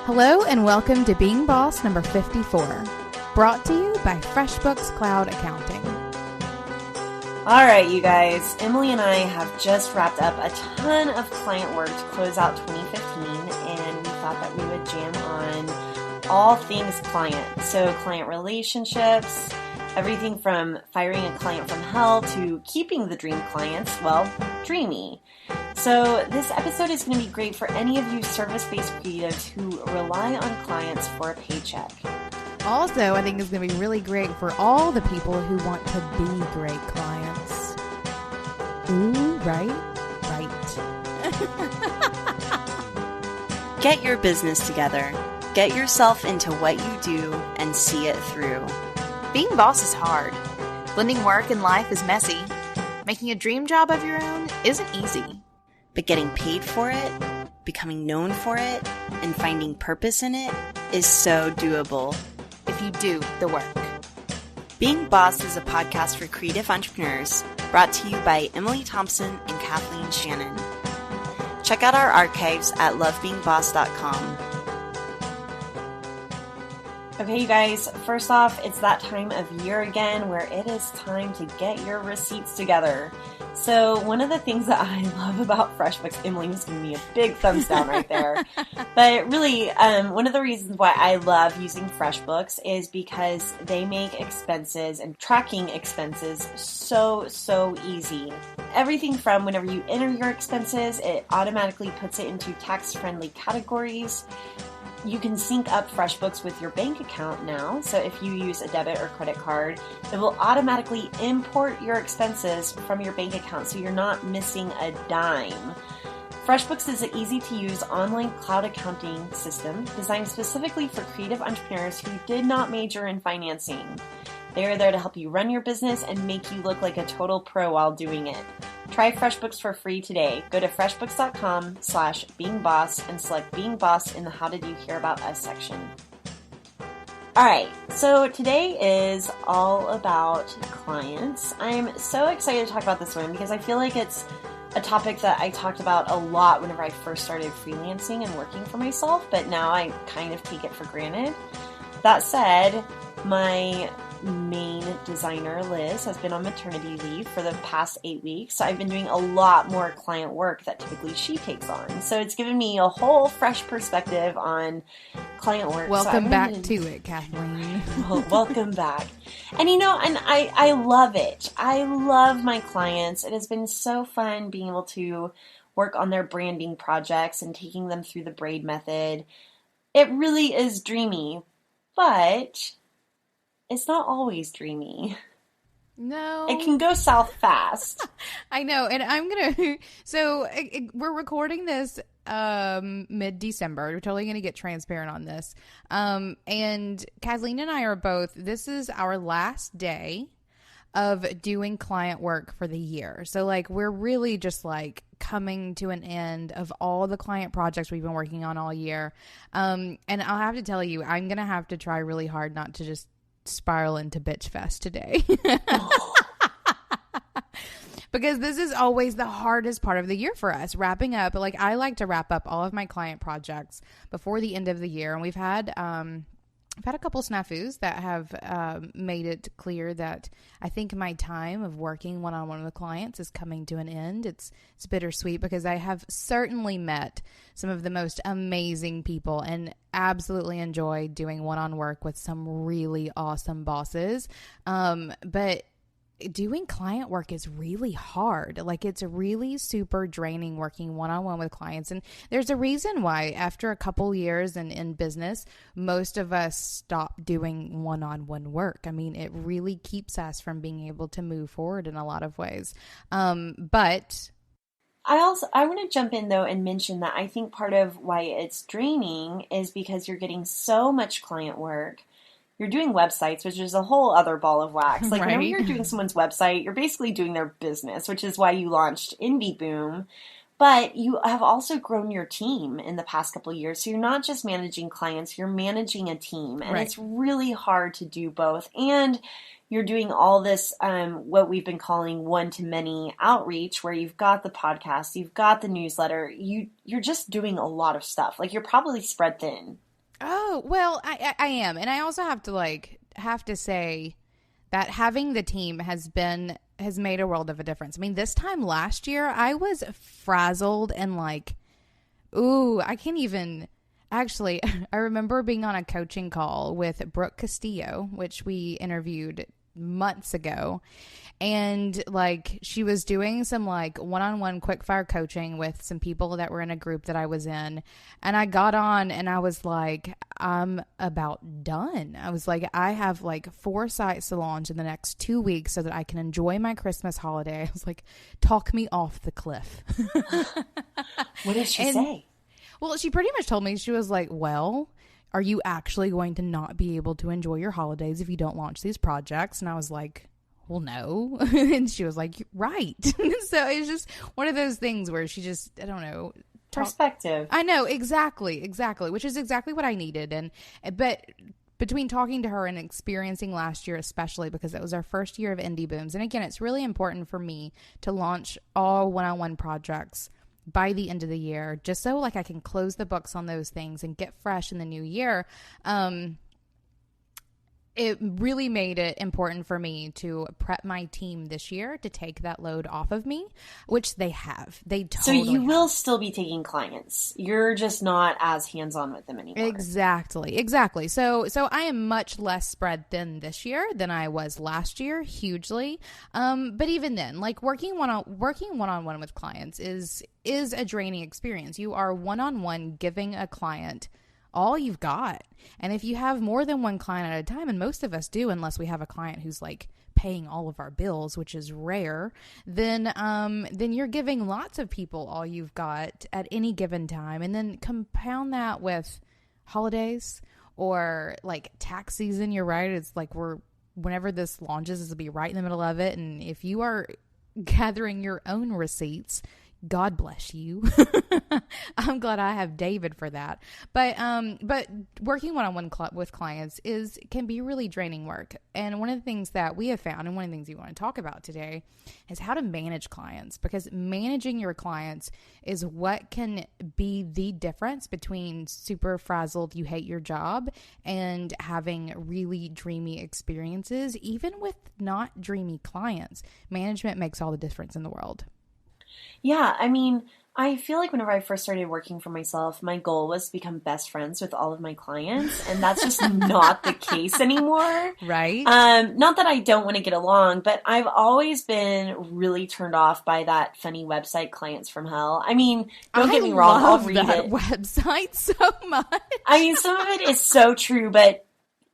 Hello and welcome to Being Boss number 54, brought to you by FreshBooks Cloud Accounting. All right, you guys, Emily and I have just wrapped up a ton of client work to close out 2015, and we thought that we would jam on all things client. So client relationships, everything from firing a client from hell to keeping the dream clients, well, dreamy. So this episode is going to be great for any of you service-based creatives who rely on clients for a paycheck. Also, I think it's going to be really great for all the people who want to be great clients. Ooh, right? Right. Get your business together. Get yourself into what you do and see it through. Being boss is hard. Blending work and life is messy. Making a dream job of your own isn't easy. But getting paid for it, becoming known for it, and finding purpose in it is so doable if you do the work. Being Boss is a podcast for creative entrepreneurs brought to you by Emily Thompson and Kathleen Shannon. Check out our archives at lovebeingboss.com. Okay, you guys, first off, it's that time of year again where it is time to get your receipts together. So one of the things that I love about FreshBooks, Emily was giving me a big thumbs down right there, but really one of the reasons why I love using FreshBooks is because they make expenses and tracking expenses so easy. Everything from whenever you enter your expenses, it automatically puts it into tax-friendly categories. You can sync up FreshBooks with your bank account now, so if you use a debit or credit card, it will automatically import your expenses from your bank account so you're not missing a dime. FreshBooks is an easy-to-use online cloud accounting system designed specifically for creative entrepreneurs who did not major in financing. They are there to help you run your business and make you look like a total pro while doing it. Try FreshBooks for free today. Go to freshbooks.com/beingboss and select Being Boss in the How Did You Hear About Us section. All right, so today is all about clients. I'm so excited to talk about this one because I feel like it's a topic that I talked about a lot whenever I first started freelancing and working for myself, but now I kind of take it for granted. That said, my main designer, Liz, has been on maternity leave for the past 8 weeks, so I've been doing a lot more client work that typically she takes on. So it's given me a whole fresh perspective on client work. Welcome back to it, Kathleen. Welcome back. And I love it. I love my clients. It has been so fun being able to work on their branding projects and taking them through the braid method. It really is dreamy, but it's not always dreamy. No. It can go south fast. I know. And I'm going to, so we're recording this mid-December. We're totally going to get transparent on this. And Kathleen and I are both, this is our last day of doing client work for the year. So we're really just coming to an end of all the client projects we've been working on all year. And I'll have to tell you, I'm going to have to try really hard not to just spiral into bitch fest today. Because this is always the hardest part of the year for us, wrapping up. I like to wrap up all of my client projects before the end of the year. And we've had a couple snafus that have made it clear that I think my time of working one-on-one with clients is coming to an end. It's bittersweet because I have certainly met some of the most amazing people and absolutely enjoyed doing one-on work with some really awesome bosses. But doing client work is really hard. It's really super draining working one-on-one with clients. And there's a reason why after a couple years in business, most of us stop doing one-on-one work. I mean, it really keeps us from being able to move forward in a lot of ways. But I want to jump in though and mention that I think part of why it's draining is because you're getting so much client work. You're doing websites, which is a whole other ball of wax. Right. Whenever you're doing someone's website, you're basically doing their business, which is why you launched Indie Boom. But you have also grown your team in the past couple of years. So you're not just managing clients, you're managing a team. And It's really hard to do both. And you're doing all this, what we've been calling one-to-many outreach, where you've got the podcast, you've got the newsletter, you're just doing a lot of stuff. You're probably spread thin. Oh, well, I am. And I also have to say that having the team has made a world of a difference. I mean, this time last year, I was frazzled and like, ooh, I can't even. Actually, I remember being on a coaching call with Brooke Castillo, which we interviewed months ago. And like she was doing some like one-on-one quick-fire coaching with some people that were in a group that I was in. And I got on and I was like, I'm about done. I was like, I have like 4 sites to launch in the next 2 weeks so that I can enjoy my Christmas holiday. I was like, talk me off the cliff. What did she say? Well, she pretty much told me, she was like, well, are you actually going to not be able to enjoy your holidays if you don't launch these projects? And I was like, well, no. And she was like, right. So it's just one of those things where she just, I don't know. Perspective. I know, exactly, which is exactly what I needed. But between talking to her and experiencing last year, especially because it was our first year of Indie Booms. And again, it's really important for me to launch all one-on-one projects by the end of the year, just so like I can close the books on those things and get fresh in the new year. It really made it important for me to prep my team this year to take that load off of me, which they have. They totally So you have. will still be taking clients. You're just not as hands-on with them anymore. Exactly. So I am much less spread thin this year than I was last year, hugely. But even then, like working one-on-one with clients is a draining experience. You are one-on-one giving a client all you've got. And if you have more than one client at a time, and most of us do, unless we have a client who's like paying all of our bills, which is rare, then you're giving lots of people all you've got at any given time. And then compound that with holidays or like tax season. You're right. It's like whenever this launches, this will be right in the middle of it. And if you are gathering your own receipts, God bless you. I'm glad I have David for that. But working one-on-one with clients can be really draining work. And one of the things that we have found, and one of the things we want to talk about today, is how to manage clients, because managing your clients is what can be the difference between super frazzled, you hate your job, and having really dreamy experiences. Even with not dreamy clients, management makes all the difference in the world. Yeah, I mean, I feel like whenever I first started working for myself, my goal was to become best friends with all of my clients, and that's just not the case anymore. Right. Not that I don't want to get along, but I've always been really turned off by that funny website, Clients from Hell. I mean, don't get me wrong, I'll read that it. Website so much. I mean, some of it is so true, but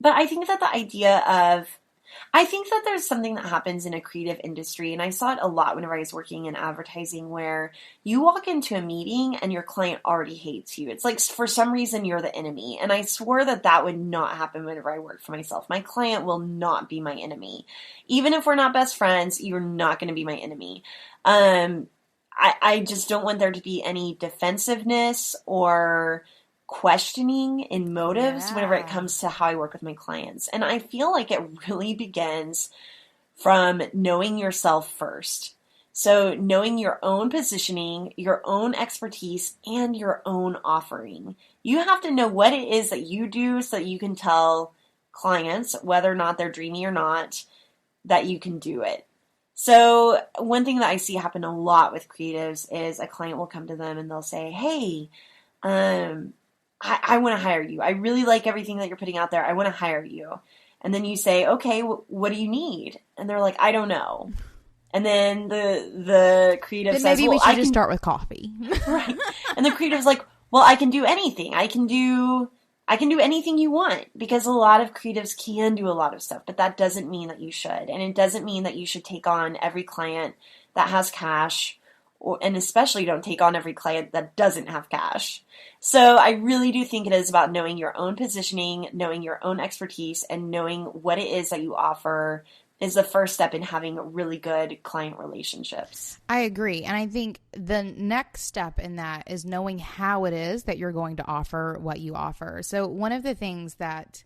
I think that the idea of I think that there's something that happens in a creative industry, and I saw it a lot whenever I was working in advertising, where you walk into a meeting and your client already hates you. It's like for some reason you're the enemy, and I swore that would not happen whenever I worked for myself. My client will not be my enemy. Even if we're not best friends, you're not going to be my enemy. I just don't want there to be any defensiveness or questioning in motives whenever it comes to how I work with my clients. And I feel like it really begins from knowing yourself first. So knowing your own positioning, your own expertise, and your own offering. You have to know what it is that you do so that you can tell clients, whether or not they're dreamy or not, that you can do it. So one thing that I see happen a lot with creatives is a client will come to them and they'll say, hey, I want to hire you. I really like everything that you're putting out there. I want to hire you. And then you say, okay, what do you need? And they're like, I don't know. And then the creative says, maybe we should just start with coffee. Right. And the creative's like, well, I can do anything. I can do anything you want, because a lot of creatives can do a lot of stuff, but that doesn't mean that you should. And it doesn't mean that you should take on every client that has cash, and especially don't take on every client that doesn't have cash. So I really do think it is about knowing your own positioning, knowing your own expertise, and knowing what it is that you offer is the first step in having really good client relationships. I agree. And I think the next step in that is knowing how it is that you're going to offer what you offer. So one of the things that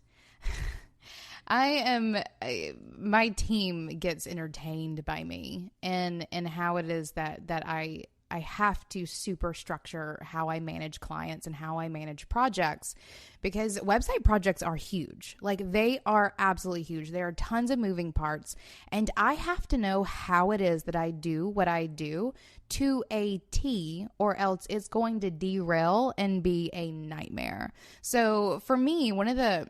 my team gets entertained by me and how it is that I I have to super structure how I manage clients and how I manage projects, because website projects are huge. Like, they are absolutely huge. There are tons of moving parts, and I have to know how it is that I do what I do to a T, or else it's going to derail and be a nightmare. So for me, one of the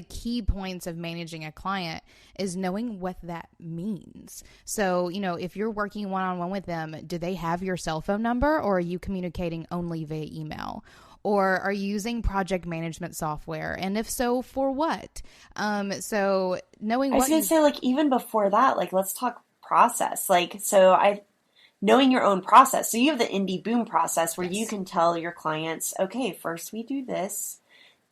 key points of managing a client is knowing what that means. So, if you're working one-on-one with them, do they have your cell phone number, or are you communicating only via email? Or are you using project management software? And if so, for what? So knowing I was going to say, like, even before that, like, let's talk process. Like, knowing your own process. So you have the indie boom process where you can tell your clients, okay, first we do this,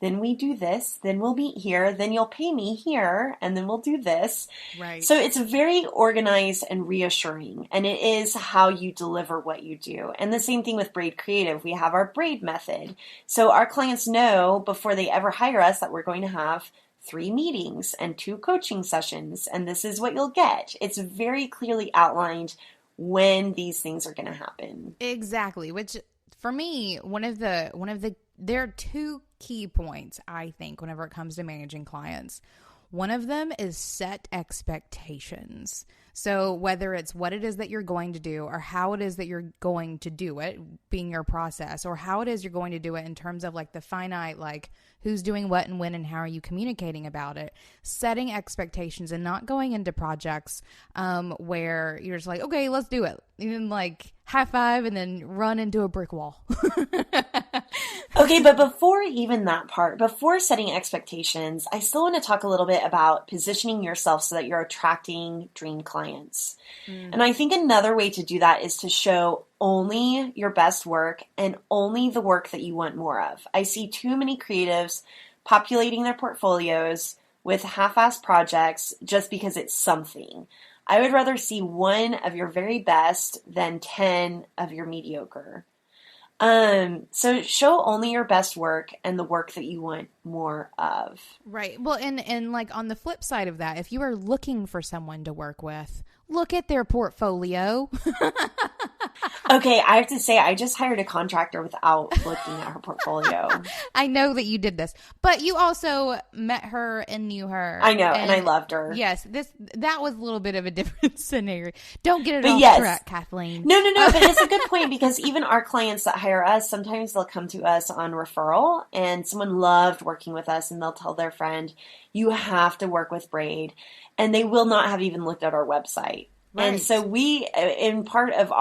then we do this, then we'll meet here, then you'll pay me here, and then we'll do this. Right. So it's very organized and reassuring, and it is how you deliver what you do. And the same thing with Braid Creative. We have our Braid method. So our clients know before they ever hire us that we're going to have 3 meetings and 2 coaching sessions, and this is what you'll get. It's very clearly outlined when these things are going to happen. Exactly. Which, for me, there are 2 key points, I think, whenever it comes to managing clients. One of them is set expectations. So whether it's what it is that you're going to do, or how it is that you're going to do it, being your process, or how it is you're going to do it in terms of like the finite, like who's doing what and when and how are you communicating about it, setting expectations and not going into projects where you're just like, okay, let's do it. And then like high five and then run into a brick wall. Okay, but before even that part, before setting expectations, I still want to talk a little bit about positioning yourself so that you're attracting dream clients. And I think another way to do that is to show only your best work and only the work that you want more of. I see too many creatives populating their portfolios with half-assed projects just because it's something. I would rather see 1 of your very best than 10 of your mediocre. So show only your best work and the work that you want more of. Right. Well, and like on the flip side of that, if you are looking for someone to work with, look at their portfolio. Okay, I have to say, I just hired a contractor without looking at her portfolio. I know that you did this, but you also met her and knew her. I know, and I loved her. Yes, that was a little bit of a different scenario. Don't get it off track, Kathleen. No, but it's a good point, because even our clients that hire us, sometimes they'll come to us on referral, and someone loved working with us, and they'll tell their friend, you have to work with Braid, and they will not have even looked at our website. Right. And so we, in part of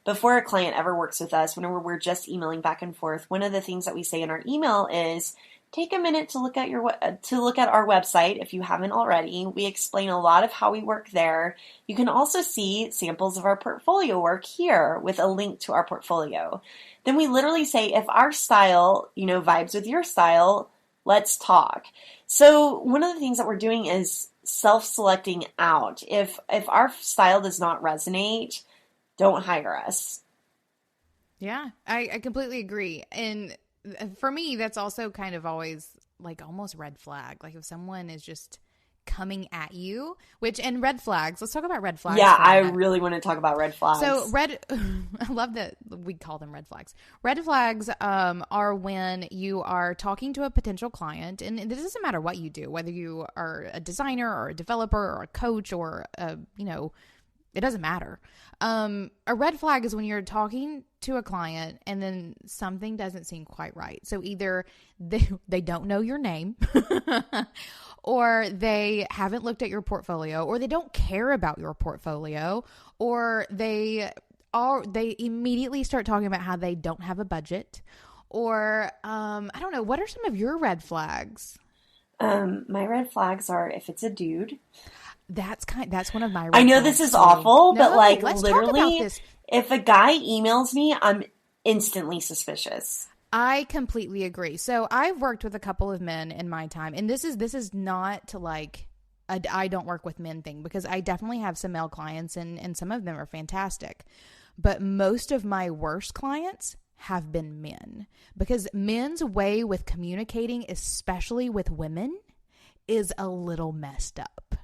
before a client ever works with us, whenever we're just emailing back and forth, one of the things that we say in our email is, take a minute to look at our website if you haven't already. We explain a lot of how we work there. You can also see samples of our portfolio work here with a link to our portfolio. Then we literally say, if our style, vibes with your style, let's talk. So one of the things that we're doing is self-selecting out. If our style does not resonate, don't hire us. Yeah, I completely agree. And for me, that's also kind of always like almost red flag. Like if someone is just coming at you, and red flags. Let's talk about red flags. Yeah, I really want to talk about red flags. So I love that we call them red flags. Red flags are when you are talking to a potential client, and this doesn't matter what you do, whether you are a designer or a developer or a coach or it doesn't matter. A red flag is when you're talking to a client and then something doesn't seem quite right. So either they don't know your name or they haven't looked at your portfolio, or they don't care about your portfolio, or they immediately start talking about how they don't have a budget, or I don't know. What are some of your red flags? My red flags are if it's a dude. That's one of my red I know flags this is too. awful, but let's literally, talk about this. If a guy emails me, I'm instantly suspicious. I completely agree. So I've worked with a couple of men in my time, and this is not to like a I don't work with men thing, because I definitely have some male clients and some of them are fantastic. But most of my worst clients have been men, because men's way with communicating, especially with women, is a little messed up.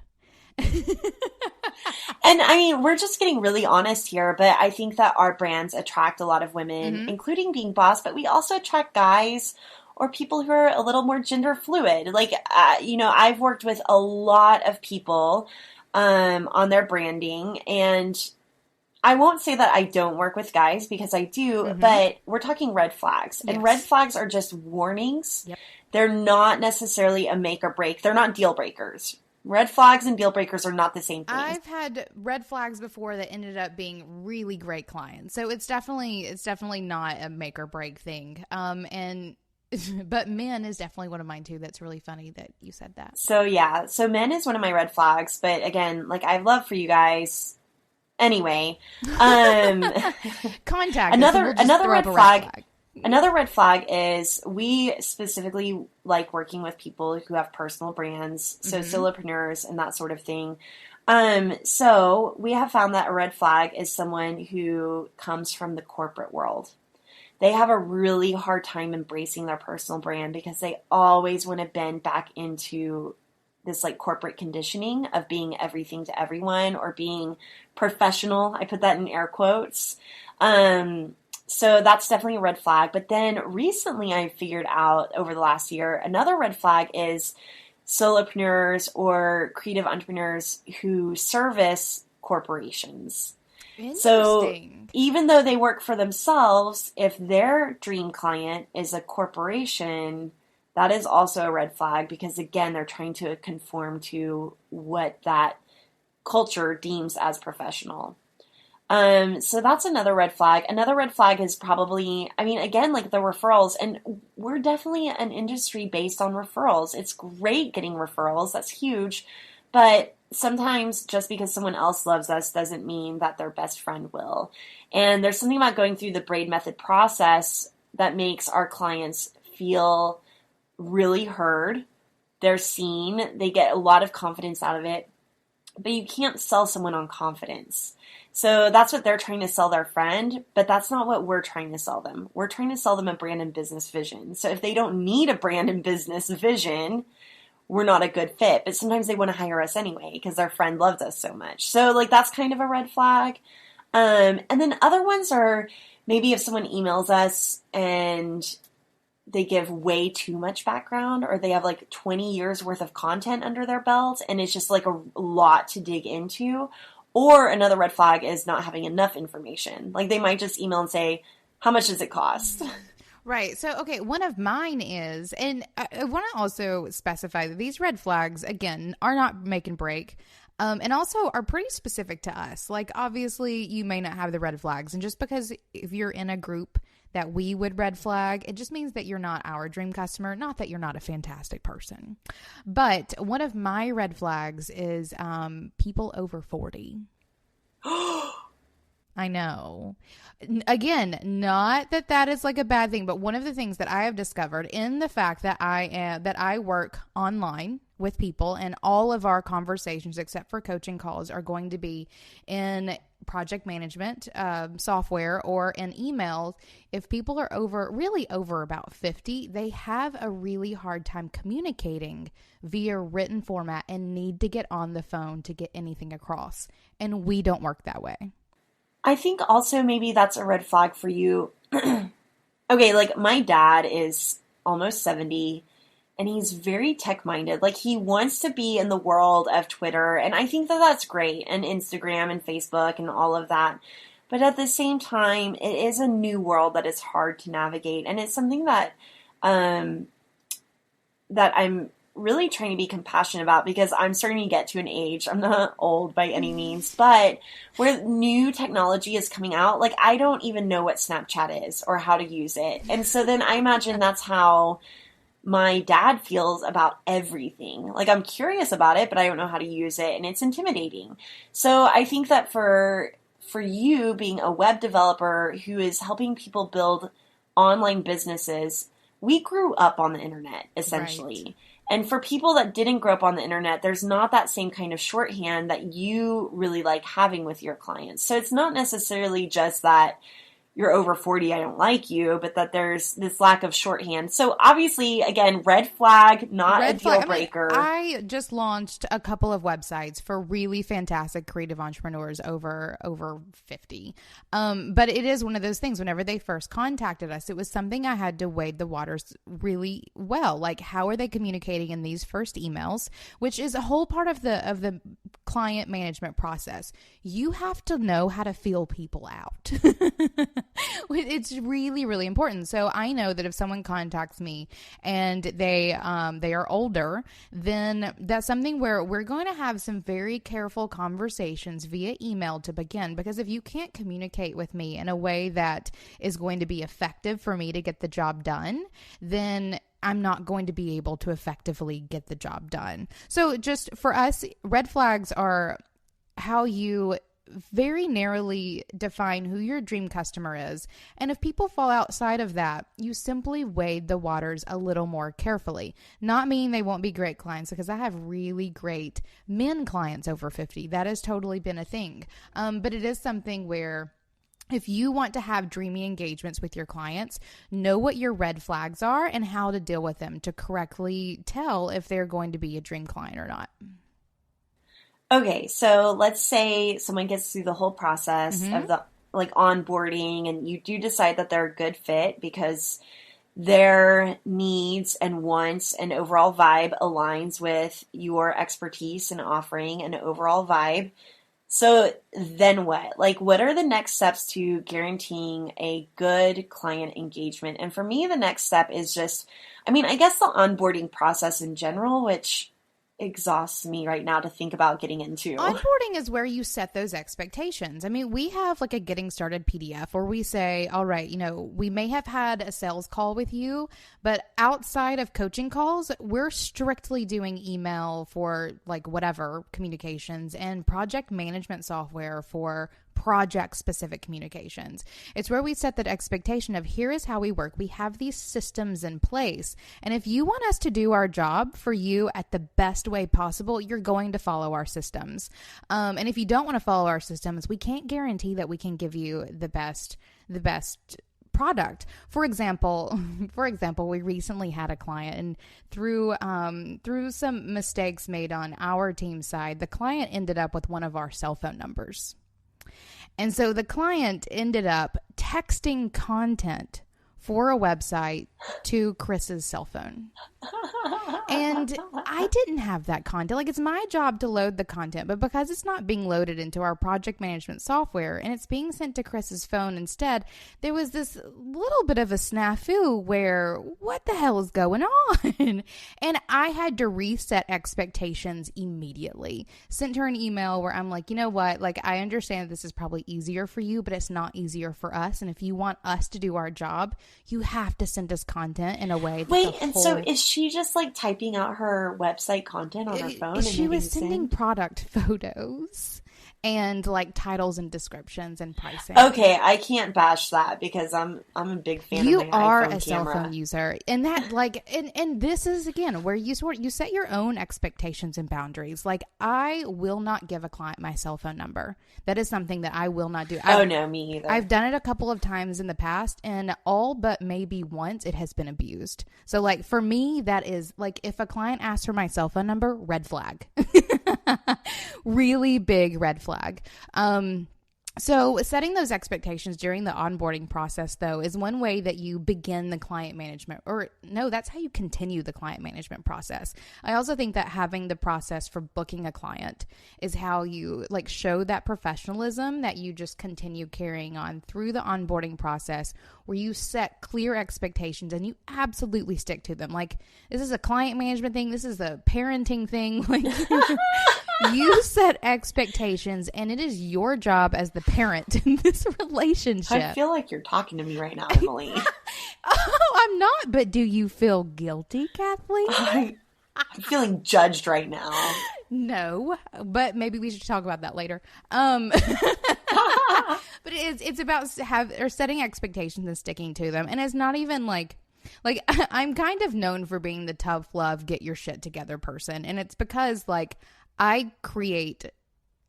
And I mean, we're just getting really honest here, but I think that our brands attract a lot of women, including Being Boss, but we also attract guys or people who are a little more gender fluid. Like, I've worked with a lot of people on their branding, and I won't say that I don't work with guys because I do, but we're talking red flags. And red flags are just warnings. Yep. They're not necessarily a make or break. They're not deal breakers. Red flags and deal breakers are not the same thing. I've had red flags before that ended up being really great clients. So it's definitely not a make or break thing. But men is definitely one of mine too. That's really funny that you said that. So yeah, so men is one of my red flags, but again, like I have love for you guys. Anyway, contact another red flag. Another red flag is we specifically like working with people who have personal brands, so solopreneurs and that sort of thing. So we have found that a red flag is someone who comes from the corporate world. They have a really hard time embracing their personal brand because they always want to bend back into this like corporate conditioning of being everything to everyone or being professional. I put that in air quotes. So that's definitely a red flag. But then recently I figured out over the last year, another red flag is solopreneurs or creative entrepreneurs who service corporations. So even though they work for themselves, if their dream client is a corporation, that is also a red flag because, again, they're trying to conform to what that culture deems as professional. So that's another red flag. Another red flag is probably, I mean, again, like the referrals, and we're definitely an industry based on referrals. It's great getting referrals. That's huge. But sometimes just because someone else loves us doesn't mean that their best friend will. And there's something about going through the Braid Method process that makes our clients feel really heard. They're seen. They get a lot of confidence out of it. But you can't sell someone on confidence. So that's what they're trying to sell their friend, but that's not what we're trying to sell them. We're trying to sell them a brand and business vision. So if they don't need a brand and business vision, we're not a good fit. But sometimes they want to hire us anyway because their friend loves us so much. So like that's kind of a red flag. And then other ones are maybe if someone emails us and they give way too much background or they have like 20 years worth of content under their belt and it's just like a lot to dig into. Or another red flag is not having enough information. Like they might just email and say, how much does it cost? Right. So, okay, one of mine is, and I want to also specify that these red flags, again, are not make and break. And also are pretty specific to us. Like, obviously, you may not have the red flags. And just because if you're in a group that we would red flag, it just means that you're not our dream customer, not that you're not a fantastic person. But one of my red flags is people over 40. I know. Again, not that that is like a bad thing, but one of the things that I have discovered in the fact that I work online with people and all of our conversations except for coaching calls are going to be in project management software or in emails. If people are really over about 50, they have a really hard time communicating via written format and need to get on the phone to get anything across. And we don't work that way. I think also maybe that's a red flag for you. Okay, like my dad is almost 70 and he's very tech-minded. Like he wants to be in the world of Twitter, and I think that that's great, and Instagram and Facebook and all of that. But at the same time, it is a new world that is hard to navigate, and it's something that that I'm really trying to be compassionate about because I'm starting to get to an age, I'm not old by any means, but where new technology is coming out, like I don't even know what Snapchat is or how to use it. And so then I imagine that's how my dad feels about everything. Like I'm curious about it, but I don't know how to use it and it's intimidating. So I think that for you being a web developer who is helping people build online businesses, we grew up on the internet essentially. Right. And for people that didn't grow up on the internet, there's not that same kind of shorthand that you really like having with your clients. So it's not necessarily just that you're over 40, I don't like you, but that there's this lack of shorthand. So obviously, again, red flag, not a deal breaker. I just launched a couple of websites for really fantastic creative entrepreneurs over 50. But it is one of those things, whenever they first contacted us, it was something I had to wade the waters really well. Like, how are they communicating in these first emails, which is a whole part of the client management process. You have to know how to feel people out. It's really, really important. So I know that if someone contacts me and they are older, then that's something where we're going to have some very careful conversations via email to begin, because if you can't communicate with me in a way that is going to be effective for me to get the job done, then I'm not going to be able to effectively get the job done. So just for us, red flags are how you very narrowly define who your dream customer is. And if people fall outside of that, you simply wade the waters a little more carefully. Not meaning they won't be great clients, because I have really great men clients over 50. That has totally been a thing. But it is something where if you want to have dreamy engagements with your clients, know what your red flags are and how to deal with them to correctly tell if they're going to be a dream client or not. Okay, so let's say someone gets through the whole process of the onboarding, and you do decide that they're a good fit because their needs and wants and overall vibe aligns with your expertise and offering and overall vibe. So then what? Like, what are the next steps to guaranteeing a good client engagement? And for me, the next step is just, I guess the onboarding process in general, which exhausts me right now to think about getting into. Onboarding is where you set those expectations. We have like a getting started PDF where we say, all right, we may have had a sales call with you, but outside of coaching calls, we're strictly doing email for like whatever communications and project management software for project specific communications. It's where we set that expectation of, here is how we work. We have these systems in place. And if you want us to do our job for you at the best way possible, you're going to follow our systems. And if you don't want to follow our systems, we can't guarantee that we can give you the best product. For example, we recently had a client, and through some mistakes made on our team side, the client ended up with one of our cell phone numbers. And so the client ended up texting content for a website to Chris's cell phone. And I didn't have that content. Like, it's my job to load the content, but because it's not being loaded into our project management software and it's being sent to Chris's phone instead, there was this little bit of a snafu where, what the hell is going on? And I had to reset expectations immediately. Sent her an email where I'm like, you know what? Like, I understand that this is probably easier for you, but it's not easier for us. And if you want us to do our job, you have to send us content in a way that so is she just like typing out her website content on her phone? She was sending product photos and like titles and descriptions and pricing. Okay, I can't bash that because I'm a big fan you of my are iPhone a cell phone user, and that like and this is again where you set your own expectations and boundaries. Like, I will not give a client my cell phone number. That is something that I will not do. No, me either. I've done it a couple of times in the past, and all but maybe once it has been abused. So like for me, that is like, if a client asks for my cell phone number, red flag. Really big red flag. So setting those expectations during the onboarding process, though, is one way that you begin the client management, or no, that's how you continue the client management process. I also think that having the process for booking a client is how you like show that professionalism that you just continue carrying on through the onboarding process, where you set clear expectations and you absolutely stick to them. Like, this is a client management thing. This is a parenting thing. Like, you set expectations, and it is your job as the parent in this relationship. I feel like you're talking to me right now, Emily. Oh, I'm not, but do you feel guilty, Kathleen? I'm feeling judged right now. No, but maybe we should talk about that later. But it's about setting expectations and sticking to them. And it's not even like I'm kind of known for being the tough love, get your shit together person. And it's because like I create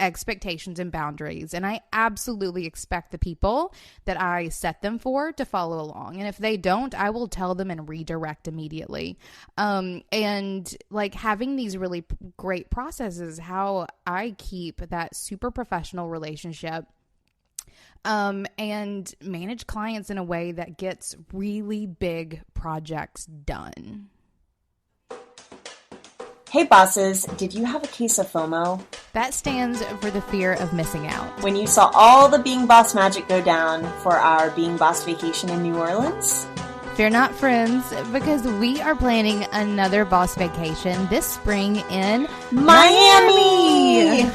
expectations and boundaries. And I absolutely expect the people that I set them for to follow along. And if they don't, I will tell them and redirect immediately. And like having these really great processes, how I keep that super professional relationship and manage clients in a way that gets really big projects done. Hey bosses, did you have a case of FOMO? That stands for the fear of missing out. When you saw all the Being Boss magic go down for our Being Boss vacation in New Orleans? Fear not, friends, because we are planning another boss vacation this spring in Miami!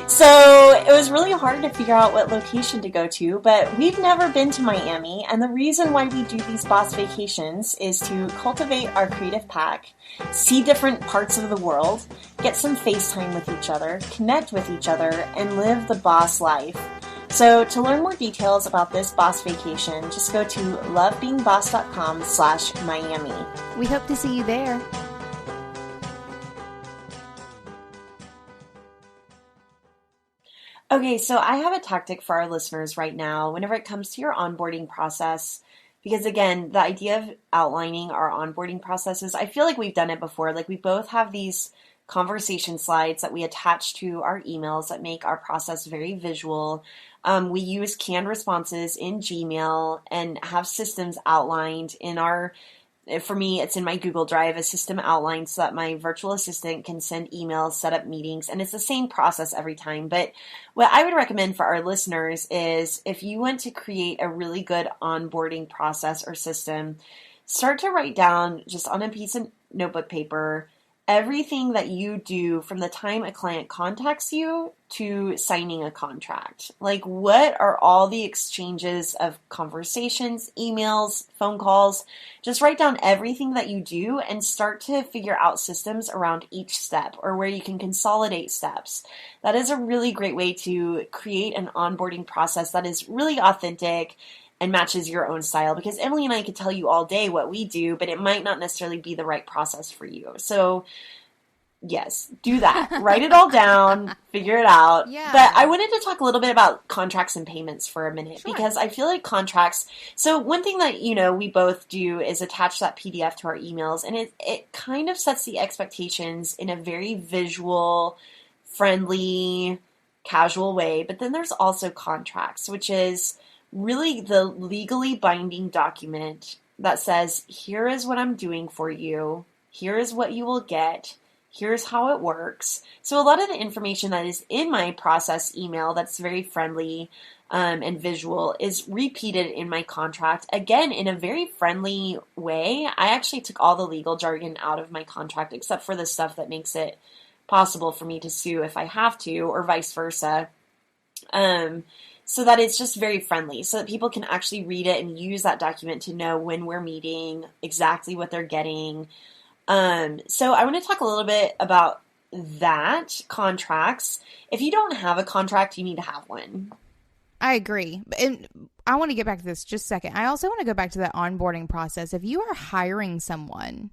So it was really hard to figure out what location to go to, but we've never been to Miami, and the reason why we do these boss vacations is to cultivate our creative pack, see different parts of the world, get some FaceTime with each other, connect with each other, and live the boss life. So to learn more details about this boss vacation, just go to lovebeingboss.com/Miami. We hope to see you there. Okay, so I have a tactic for our listeners right now whenever it comes to your onboarding process. Because again, the idea of outlining our onboarding processes, I feel like we've done it before. Like we both have these conversation slides that we attach to our emails that make our process very visual. We use canned responses in Gmail and have systems outlined in our, for me, it's in my Google Drive, a system outlined so that my virtual assistant can send emails, set up meetings, and it's the same process every time. But what I would recommend for our listeners is if you want to create a really good onboarding process or system, start to write down just on a piece of notebook paper everything that you do from the time a client contacts you to signing a contract. Like, what are all the exchanges of conversations, emails, phone calls? Just write down everything that you do and start to figure out systems around each step or where you can consolidate steps. That is a really great way to create an onboarding process that is really authentic and matches your own style, because Emily and I could tell you all day what we do, but it might not necessarily be the right process for you. So yes, do that. Write it all down, figure it out. Yeah. But I wanted to talk a little bit about contracts and payments for a minute, Sure. because I feel like contracts, so one thing that, we both do is attach that PDF to our emails, and it kind of sets the expectations in a very visual, friendly, casual way. But then there's also contracts, which is really the legally binding document that says, here is what I'm doing for you. Here is what you will get. Here's how it works. So a lot of the information that is in my process email that's very friendly and visual is repeated in my contract, again, in a very friendly way. I actually took all the legal jargon out of my contract, except for the stuff that makes it possible for me to sue if I have to, or vice versa. So that it's just very friendly, so that people can actually read it and use that document to know when we're meeting, exactly what they're getting. So I want to talk a little bit about that, contracts. If you don't have a contract, you need to have one. I agree. And I want to get back to this just a second. I also want to go back to that onboarding process. If you are hiring someone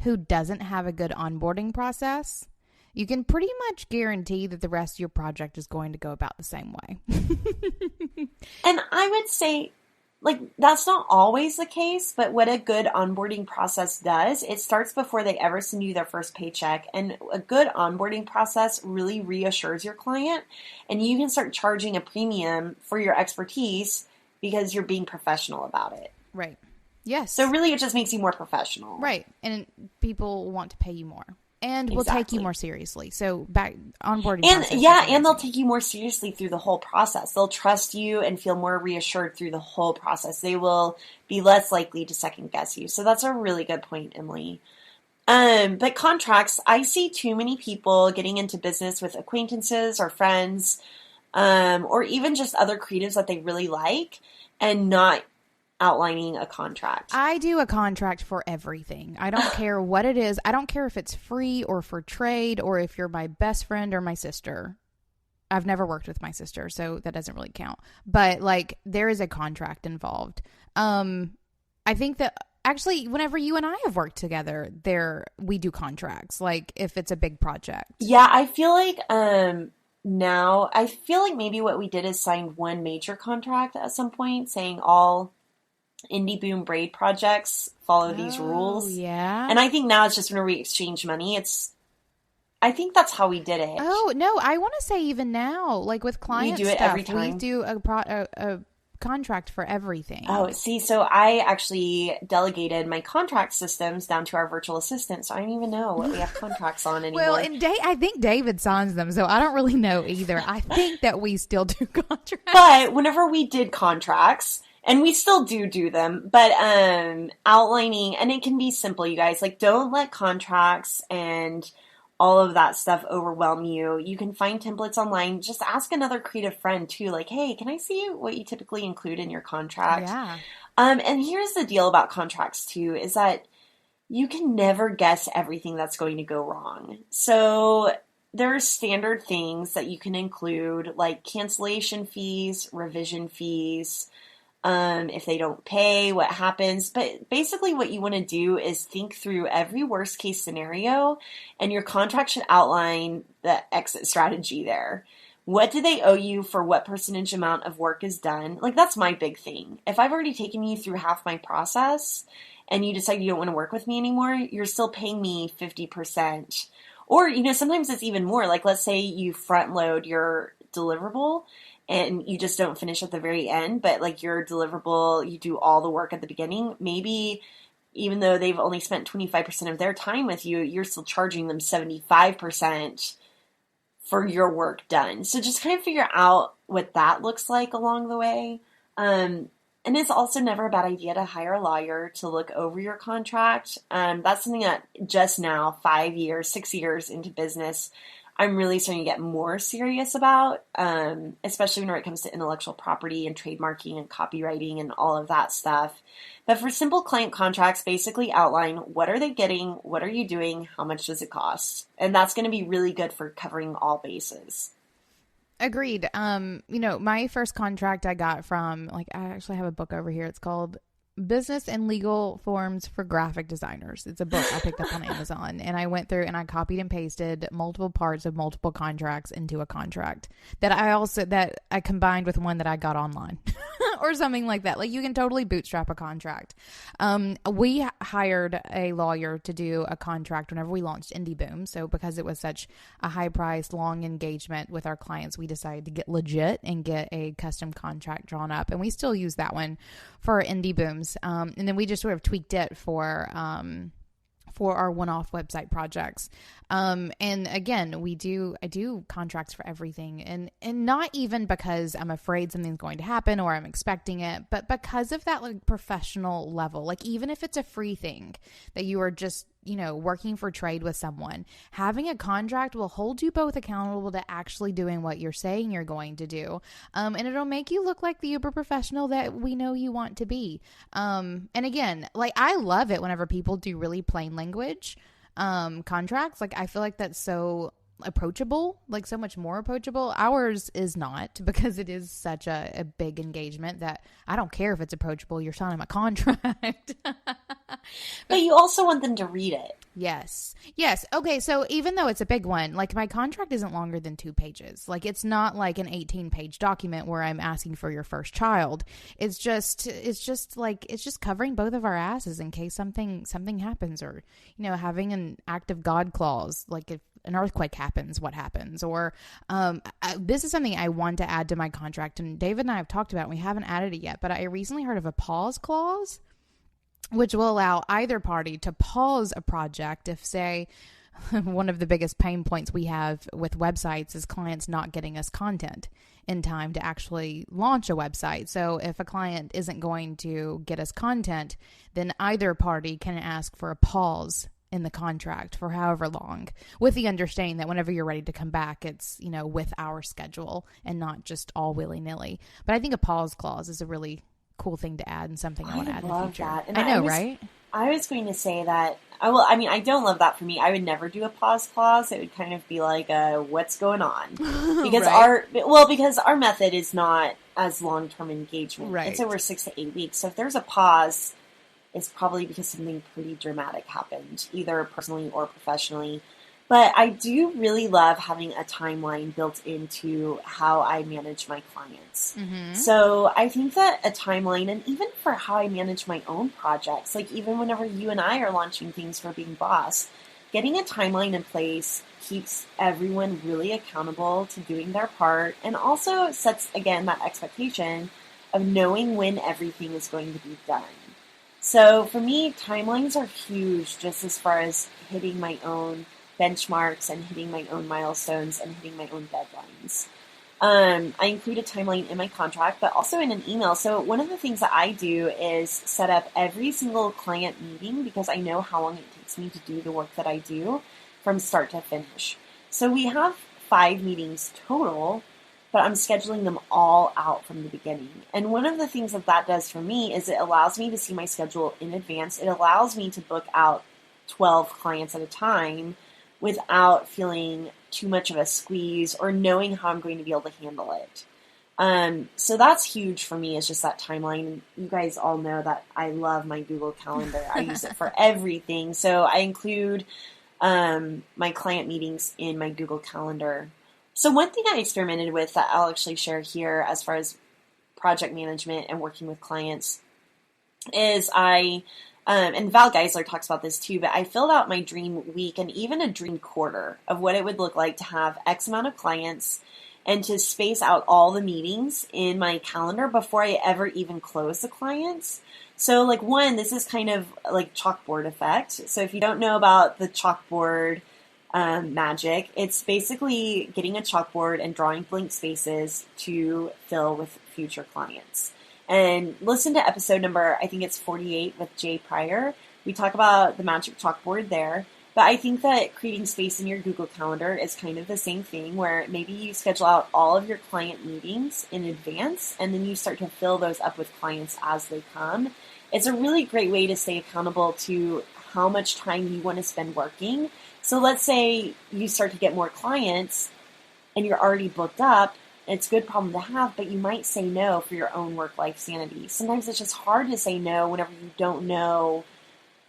who doesn't have a good onboarding process, you can pretty much guarantee that the rest of your project is going to go about the same way. And I would say, that's not always the case, but what a good onboarding process does, it starts before they ever send you their first paycheck. And a good onboarding process really reassures your client, and you can start charging a premium for your expertise because you're being professional about it. Right. Yes. So really, it just makes you more professional. Right. And people want to pay you more. And will take you more seriously. So back onboarding. And they'll take you more seriously through the whole process. They'll trust you and feel more reassured through the whole process. They will be less likely to second guess you. So that's a really good point, Emily. But contracts, I see too many people getting into business with acquaintances or friends, or even just other creatives that they really like, and not outlining a contract. I do a contract for everything. I don't care what it is. I don't care if it's free or for trade, or if you're my best friend or my sister. I've never worked with my sister, so that doesn't really count. But there is a contract involved. I think that actually, whenever you and I have worked together, we do contracts. Like if it's a big project. Yeah, I feel like now. I feel like maybe what we did is signed one major contract at some point saying all indie boom braid projects follow these rules. Yeah. And I think now it's just when we exchange money. I think that's how we did it. Oh, no, I want to say even now, like with client do it stuff, every time. we do a contract for everything. Oh, see, so I actually delegated my contract systems down to our virtual assistant, so I don't even know what we have contracts on anymore. Well, and I think David signs them, so I don't really know either. I think that we still do contracts. But whenever we did contracts, and we still do them, but outlining, and it can be simple, you guys, like don't let contracts and all of that stuff overwhelm you. You can find templates online. Just ask another creative friend too, like, hey, can I see what you typically include in your contract? Yeah. And here's the deal about contracts too, is that you can never guess everything that's going to go wrong. So there are standard things that you can include, like cancellation fees, revision fees, if they don't pay, what happens. But basically what you want to do is think through every worst case scenario, and your contract should outline the exit strategy there. What do they owe you for what percentage amount of work is done? Like, that's my big thing. If I've already taken you through half my process and you decide you don't want to work with me anymore, you're still paying me 50%. Or, sometimes it's even more. Like, let's say you front load your deliverable and you just don't finish at the very end, but like your deliverable, you do all the work at the beginning. Maybe even though they've only spent 25% of their time with you, you're still charging them 75% for your work done. So just kind of figure out what that looks like along the way. And it's also never a bad idea to hire a lawyer to look over your contract. That's something that just now, 5 years, 6 years into business, I'm really starting to get more serious about, especially when it comes to intellectual property and trademarking and copywriting and all of that stuff. But for simple client contracts, basically outline what are they getting, what are you doing, how much does it cost? And that's going to be really good for covering all bases. Agreed. My first contract I got from, I actually have a book over here. It's called Business and Legal Forms for Graphic Designers. It's a book I picked up on Amazon, and I went through and I copied and pasted multiple parts of multiple contracts into a contract that I combined with one that I got online or something like that. Like, you can totally bootstrap a contract. We hired a lawyer to do a contract whenever we launched Indie Boom. So because it was such a high price, long engagement with our clients, we decided to get legit and get a custom contract drawn up. And we still use that one for Indie Booms. And then we just sort of tweaked it for our one-off website projects. And again, I do contracts for everything, and not even because I'm afraid something's going to happen or I'm expecting it, but because of that professional level. Like, even if it's a free thing that you are just, working for trade with someone, having a contract will hold you both accountable to actually doing what you're saying you're going to do. And it'll make you look like the uber professional that we know you want to be. And again, I love it whenever people do really plain language contracts. I feel like that's so approachable, so much more approachable. Ours is not, because it is such a big engagement that I don't care if it's approachable. You're signing my contract. But you also want them to read it. Yes. Okay, so even though it's a big one, my contract isn't longer than 2 pages. It's not like an 18-page document where I'm asking for your first child. It's just covering both of our asses in case something happens, or having an act of God clause, if an earthquake happens, what happens? Or this is something I want to add to my contract, and David and I have talked about it, and we haven't added it yet, but I recently heard of a pause clause, which will allow either party to pause a project if, say, one of the biggest pain points we have with websites is clients not getting us content in time to actually launch a website. So if a client isn't going to get us content, then either party can ask for a pause in the contract for however long, with the understanding that whenever you're ready to come back, it's, with our schedule and not just all willy-nilly. But I think a pause clause is a really cool thing to add, and something I want to add in the future. That. And I know, right? I was going to say that, I don't love that for me. I would never do a pause clause. It would kind of be like what's going on? Because right. because our method is not as long-term engagement. Right. It's over 6 to 8 weeks. So if there's a pause, it's probably because something pretty dramatic happened, either personally or professionally. But I do really love having a timeline built into how I manage my clients. Mm-hmm. So I think that a timeline, and even for how I manage my own projects, like even whenever you and I are launching things for Being Boss, getting a timeline in place keeps everyone really accountable to doing their part, and also sets, again, that expectation of knowing when everything is going to be done. So for me, timelines are huge just as far as hitting my own benchmarks and hitting my own milestones and hitting my own deadlines. I include a timeline in my contract, but also in an email. So one of the things that I do is set up every single client meeting, because I know how long it takes me to do the work that I do from start to finish. So we have 5 meetings total, but I'm scheduling them all out from the beginning. And one of the things that that does for me is it allows me to see my schedule in advance. It allows me to book out 12 clients at a time without feeling too much of a squeeze or knowing how I'm going to be able to handle it. So that's huge for me, is just that timeline. You guys all know that I love my Google Calendar. I use it for everything. So I include my client meetings in my Google Calendar. So one thing I experimented with that I'll actually share here as far as project management and working with clients is and Val Geisler talks about this too, but I filled out my dream week and even a dream quarter of what it would look like to have X amount of clients and to space out all the meetings in my calendar before I ever even close the clients. So like this is kind of like chalkboard effect. So if you don't know about the chalkboard magic, it's basically getting a chalkboard and drawing blank spaces to fill with future clients. And listen to episode number, I think it's 48 with Jay Pryor. We talk about the magic chalkboard there. But I think that creating space in your Google Calendar is kind of the same thing, where maybe you schedule out all of your client meetings in advance, and then you start to fill those up with clients as they come. It's a really great way to stay accountable to how much time you want to spend working. So let's say you start to get more clients and you're already booked up. It's a good problem to have, but you might say no for your own work-life sanity. Sometimes it's just hard to say no whenever you don't know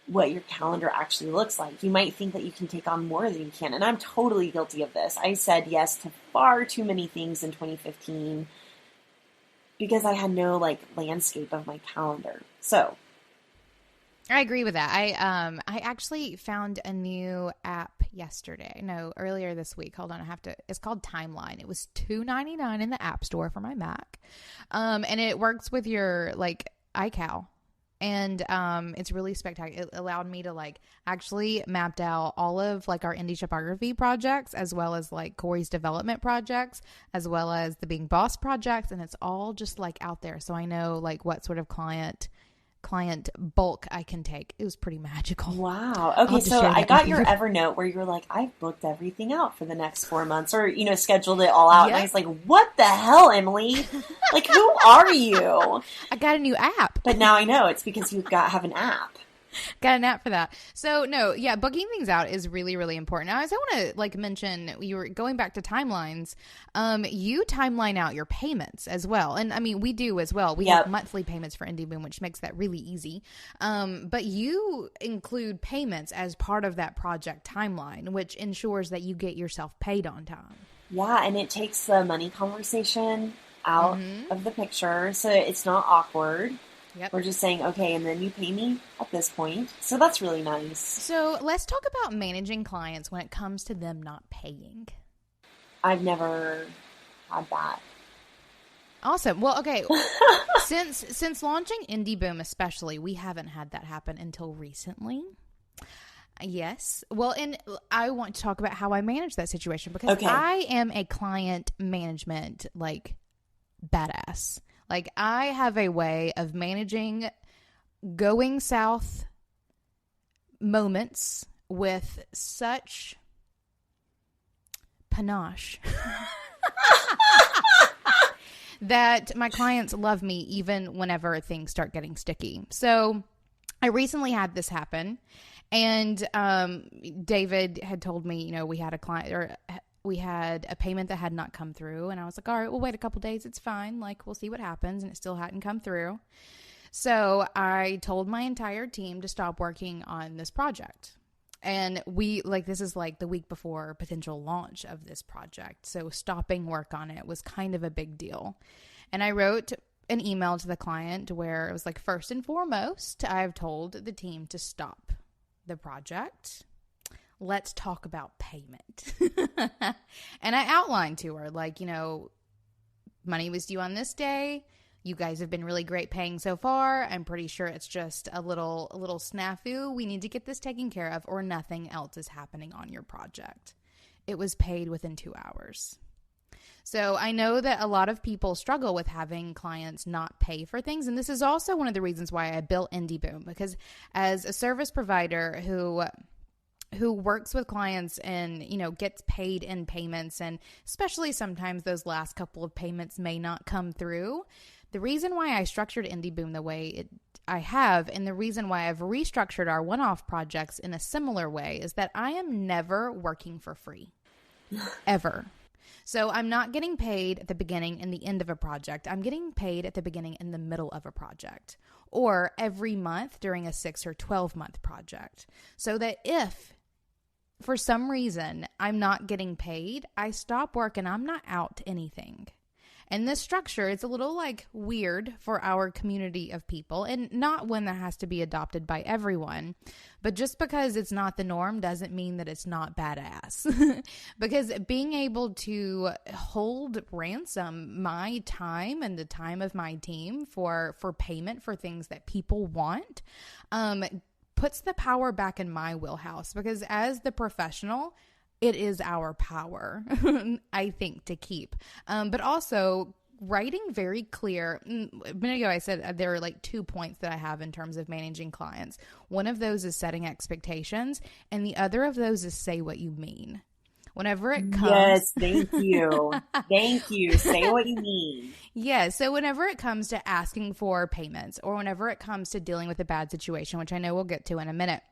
what your calendar actually looks like. You might think that you can take on more than you can, and I'm totally guilty of this. I said yes to far too many things in 2015 because I had no landscape of my calendar. So I agree with that. I actually found a new app yesterday. No, earlier this week. Hold on, it's called Timeline. It was $2.99 in the App Store for my Mac. And it works with your iCal. And it's really spectacular. It allowed me to actually mapped out all of our indie typography projects, as well as Corey's development projects, as well as the Being Boss projects, and it's all just out there. So I know what sort of client bulk I can take. It was pretty magical. Wow. Okay, so I got your Evernote where you're like, I've booked everything out for the next 4 months, or scheduled it all out. Yep. And I was like, what the hell, Emily? Who are you? I got a new app. But now I know it's because you have an app. Got an app for that. So no, yeah, booking things out is really, really important. Now, as I want to mention, you were going back to timelines. You timeline out your payments as well, and I mean we do as well. We have monthly payments for Indie Boom, which makes that really easy. But you include payments as part of that project timeline, which ensures that you get yourself paid on time. Yeah, and it takes the money conversation out of the picture, so it's not awkward. Yep. We're just saying, okay, and then you pay me at this point. So that's really nice. So let's talk about managing clients when it comes to them not paying. I've never had that. Awesome. Well, okay. Since launching Indie Boom especially, we haven't had that happen until recently. Yes. Well, and I want to talk about how I manage that situation, because I am a client management badass. I have a way of managing going south moments with such panache that my clients love me even whenever things start getting sticky. So I recently had this happen, and David had told me, we had a client, or we had a payment that had not come through, and I was like, all right, we'll wait a couple days. It's fine. We'll see what happens. And it still hadn't come through. So I told my entire team to stop working on this project. And this is like the week before potential launch of this project. So stopping work on it was kind of a big deal. And I wrote an email to the client where it was like, first and foremost, I've told the team to stop the project. Let's talk about payment. And I outlined to her, like, money was due on this day. You guys have been really great paying so far. I'm pretty sure it's just a little snafu. We need to get this taken care of, or nothing else is happening on your project. It was paid within 2 hours. So I know that a lot of people struggle with having clients not pay for things. And this is also one of the reasons why I built IndieBoom, because as a service provider who works with clients and, gets paid in payments, and especially sometimes those last couple of payments may not come through. The reason why I structured IndieBoom the way I have, and the reason why I've restructured our one-off projects in a similar way, is that I am never working for free. Ever. So I'm not getting paid at the beginning and the end of a project. I'm getting paid at the beginning and the middle of a project, or every month during a 6 or 12-month project. So that if for some reason I'm not getting paid, I stop work and I'm not out anything. And this structure is a little weird for our community of people, and not one that has to be adopted by everyone. But just because it's not the norm doesn't mean that it's not badass. Because being able to hold ransom my time and the time of my team for payment for things that people want, puts the power back in my wheelhouse, because as the professional, it is our power, I think, to keep. But also writing very clear. A minute ago, I said there are 2 points that I have in terms of managing clients. One of those is setting expectations, and the other of those is say what you mean. Whenever it comes... Yes, thank you. Thank you. Say what you mean. Yeah, so whenever it comes to asking for payments, or whenever it comes to dealing with a bad situation, which I know we'll get to in a minute,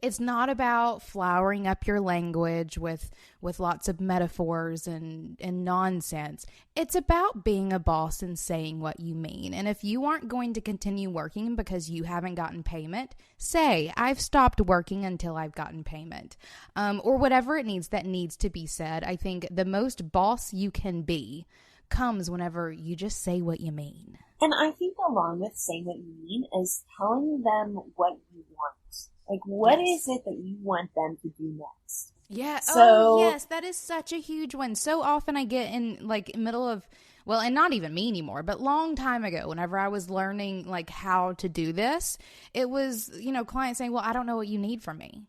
it's not about flowering up your language with lots of metaphors and nonsense. It's about being a boss and saying what you mean. And if you aren't going to continue working because you haven't gotten payment, say, I've stopped working until I've gotten payment. Or whatever it needs to be said. I think the most boss you can be comes whenever you just say what you mean. And I think along with saying what you mean is telling them what you want. What is it that you want them to do next? Yeah. So, yes, that is such a huge one. So often I get in middle of, and not even me anymore, but long time ago, whenever I was learning how to do this, it was, clients saying, well, I don't know what you need from me.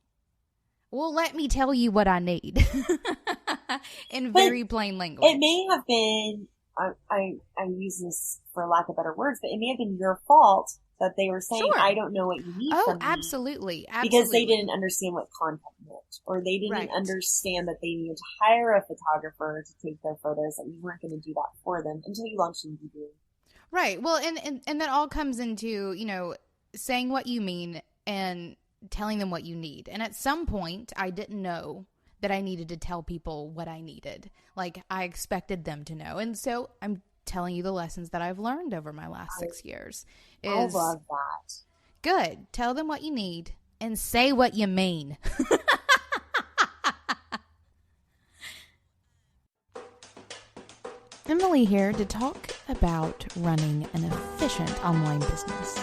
Well, let me tell you what I need in very plain language. It may have been, I use this for lack of better words, but it may have been your fault that they were saying, sure. I don't know what you need from me. Absolutely. Because they didn't understand what content meant. Or they didn't understand that they needed to hire a photographer to take their photos, and you weren't going to do that for them until you launched IndieBoom. Right. Well, and that all comes into, saying what you mean and telling them what you need. And at some point, I didn't know that I needed to tell people what I needed. I expected them to know. And so I'm telling you the lessons that I've learned over my last 6 years. I love that. Good. Tell them what you need and say what you mean. Emily here to talk about running an efficient online business.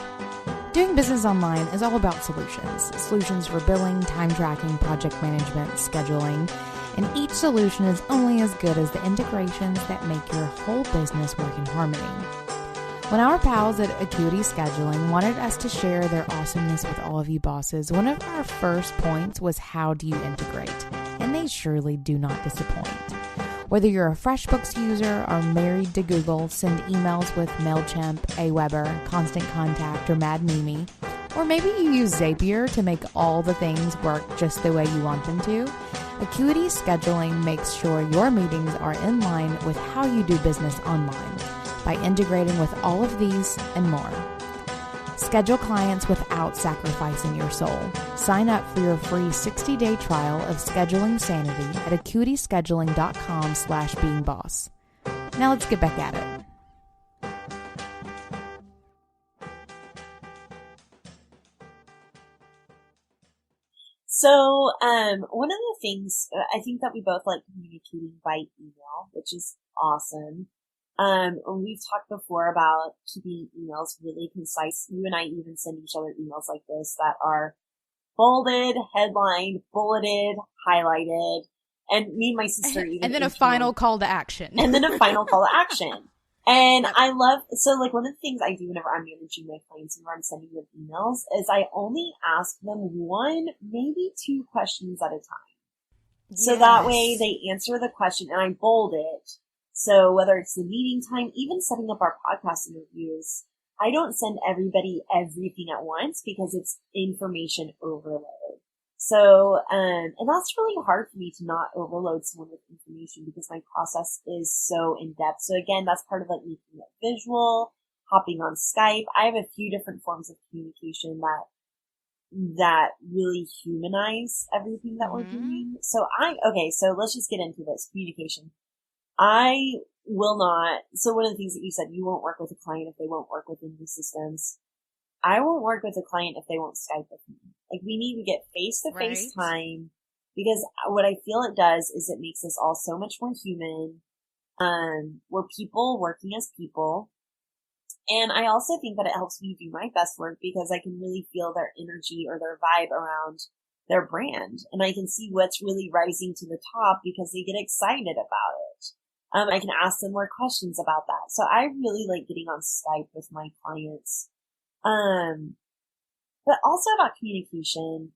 Doing business online is all about solutions. Solutions for billing, time tracking, project management, scheduling, and each solution is only as good as the integrations that make your whole business work in harmony. When our pals at Acuity Scheduling wanted us to share their awesomeness with all of you bosses, one of our first points was, how do you integrate? And they surely do not disappoint. Whether you're a FreshBooks user or married to Google, send emails with MailChimp, Aweber, Constant Contact, or Mad Mimi, or maybe you use Zapier to make all the things work just the way you want them to, Acuity Scheduling makes sure your meetings are in line with how you do business online by integrating with all of these and more. Schedule clients without sacrificing your soul. Sign up for your free 60-day trial of Scheduling Sanity at acuityscheduling.com/beingboss. Now let's get back at it. So, one of the things, I think that we both like communicating by email, which is awesome. We've talked before about keeping emails really concise. You and I even send each other emails like this that are bolded, headlined, bulleted, highlighted, and me and my sister even. And then a final call to action. And then a final call to action. And I love, so like one of the things I do whenever I'm managing my clients, whenever I'm sending them emails, is I only ask them one, maybe two questions at a time. Yes. So that way they answer the question and I bold it. So whether it's the meeting time, even setting up our podcast interviews, I don't send everybody everything at once because it's information overload. So, and that's really hard for me to not overload someone with information because my process is so in depth. So again, that's part of like making it visual, hopping on Skype. I have a few different forms of communication that really humanize everything that we're doing. So so let's just get into this communication. I will not, so one of the things that you said, you won't work with a client if they won't work within the systems. I won't work with a client if they won't Skype with me. Like, we need to get face-to-face time because what I feel it does is it makes us all so much more human. We're people working as people. And I also think that it helps me do my best work because I can really feel their energy or their vibe around their brand. And I can see what's really rising to the top because they get excited about it. I can ask them more questions about that. So I really like getting on Skype with my clients. But also about communication.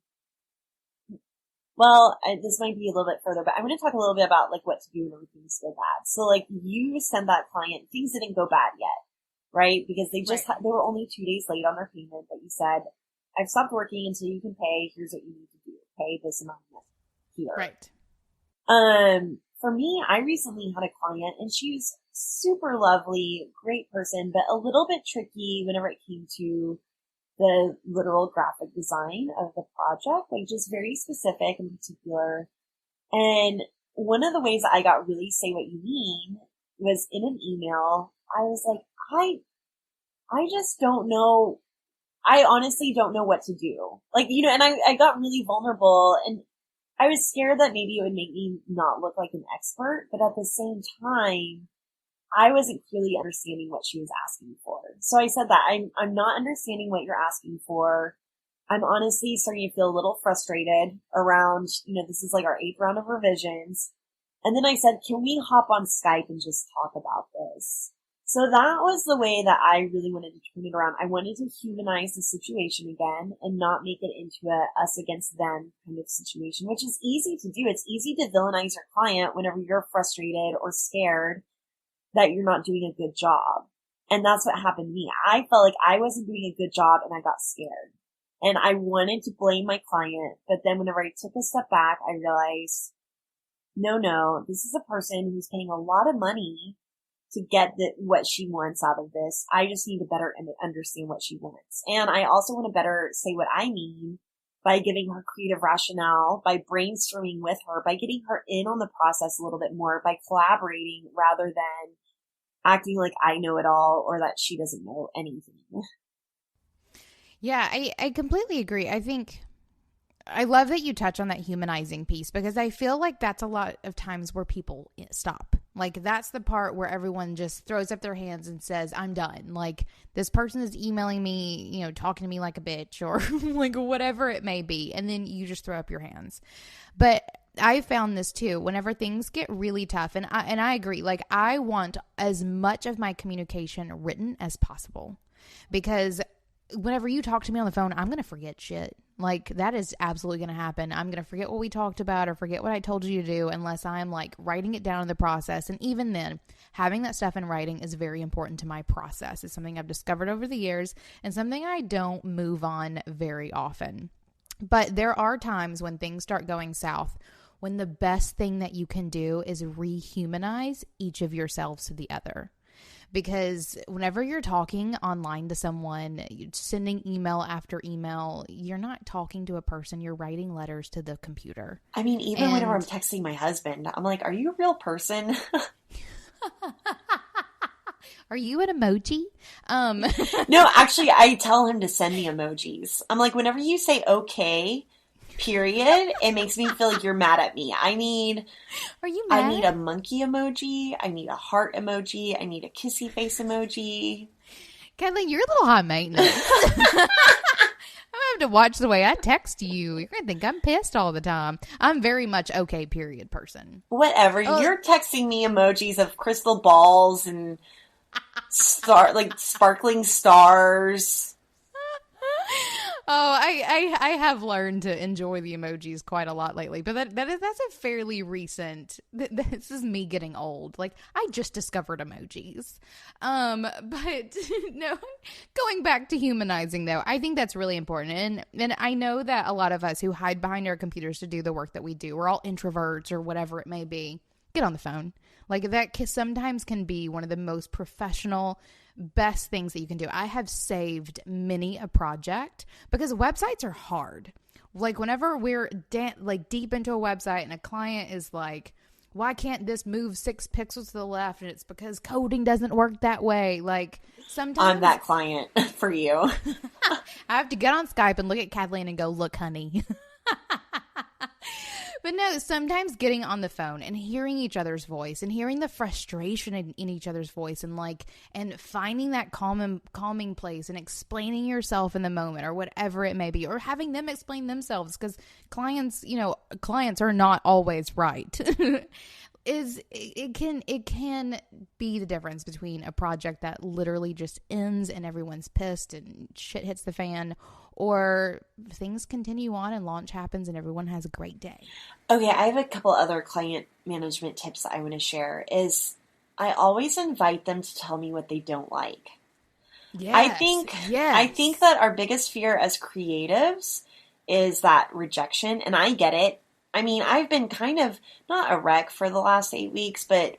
Well, this might be a little bit further, but I'm going to talk a little bit about like what to do when everything's go bad. So like you send that client, things didn't go bad yet, right? Because they just, they were only 2 days late on their payment, but you said, I've stopped working until you can pay. Here's what you need to do. Pay this amount here. Right. For me, I recently had a client and she was super lovely, great person, but a little bit tricky whenever it came to the literal graphic design of the project, like just very specific and particular. And one of the ways that I got really say what you mean was in an email. I was like, I just don't know. I honestly don't know what to do. Like, you know, and I got really vulnerable and I was scared that maybe it would make me not look like an expert, but at the same time, I wasn't clearly understanding what she was asking for. So I said that I'm not understanding what you're asking for. I'm honestly starting to feel a little frustrated around, you know, this is like our 8th round of revisions. And then I said, can we hop on Skype and just talk about this? So that was the way that I really wanted to turn it around. I wanted to humanize the situation again and not make it into a us against them kind of situation, which is easy to do. It's easy to villainize your client whenever you're frustrated or scared that you're not doing a good job. And that's what happened to me. I felt like I wasn't doing a good job and I got scared. And I wanted to blame my client, but then whenever I took a step back, I realized, no, this is a person who's paying a lot of money to get what she wants out of this. I just need to better understand what she wants. And I also want to better say what I mean by giving her creative rationale, by brainstorming with her, by getting her in on the process a little bit more, by collaborating rather than acting like I know it all or that she doesn't know anything. Yeah, I completely agree. I think I love that you touch on that humanizing piece because I feel like that's a lot of times where people stop. Like, that's the part where everyone just throws up their hands and says, I'm done. Like, this person is emailing me, you know, talking to me like a bitch or like whatever it may be. And then you just throw up your hands. But I found this too, whenever things get really tough. And I agree. Like, I want as much of my communication written as possible because whenever you talk to me on the phone, I'm going to forget shit. Like, that is absolutely going to happen. I'm going to forget what we talked about or forget what I told you to do unless I'm like writing it down in the process. And even then, having that stuff in writing is very important to my process. It's something I've discovered over the years and something I don't move on very often. But there are times when things start going south when the best thing that you can do is rehumanize each of yourselves to the other. Because whenever you're talking online to someone, sending email after email, you're not talking to a person, you're writing letters to the computer. I mean, even whenever I'm texting my husband, I'm like, are you a real person? Are you an emoji? No, actually, I tell him to send me emojis. I'm like, whenever you say okay, period, it makes me feel like you're mad at me. Are you mad? I need a monkey emoji. I need a heart emoji. I need a kissy face emoji. Kathleen, you're a little high maintenance. I'm going to have to watch the way I text you. You're going to think I'm pissed all the time. I'm very much okay, period person. Whatever. You're texting me emojis of crystal balls and sparkling stars. Oh, I have learned to enjoy the emojis quite a lot lately, but that's a fairly recent. This is me getting old. Like, I just discovered emojis. But no, going back to humanizing though, I think that's really important. And I know that a lot of us who hide behind our computers to do the work that we do, we're all introverts or whatever it may be. Get on the phone. Like, that sometimes can be one of the most professional, best things that you can do. I have saved many a project because websites are hard. Like, whenever we're deep into a website and a client is like, why can't this move 6 pixels to the left? And it's because coding doesn't work that way. Like, sometimes I'm that client for you. I have to get on Skype and look at Kathleen and go, look, honey. But no, sometimes getting on the phone and hearing each other's voice and hearing the frustration in each other's voice and finding that calming place and explaining yourself in the moment or whatever it may be, or having them explain themselves, because clients are not always right. It can be the difference between a project that literally just ends and everyone's pissed and shit hits the fan, or things continue on and launch happens and everyone has a great day. Okay, I have a couple other client management tips that I want to share. Is I always invite them to tell me what they don't like. Yes, I think that our biggest fear as creatives is that rejection, and I get it. I mean, I've been kind of not a wreck for the last 8 weeks, but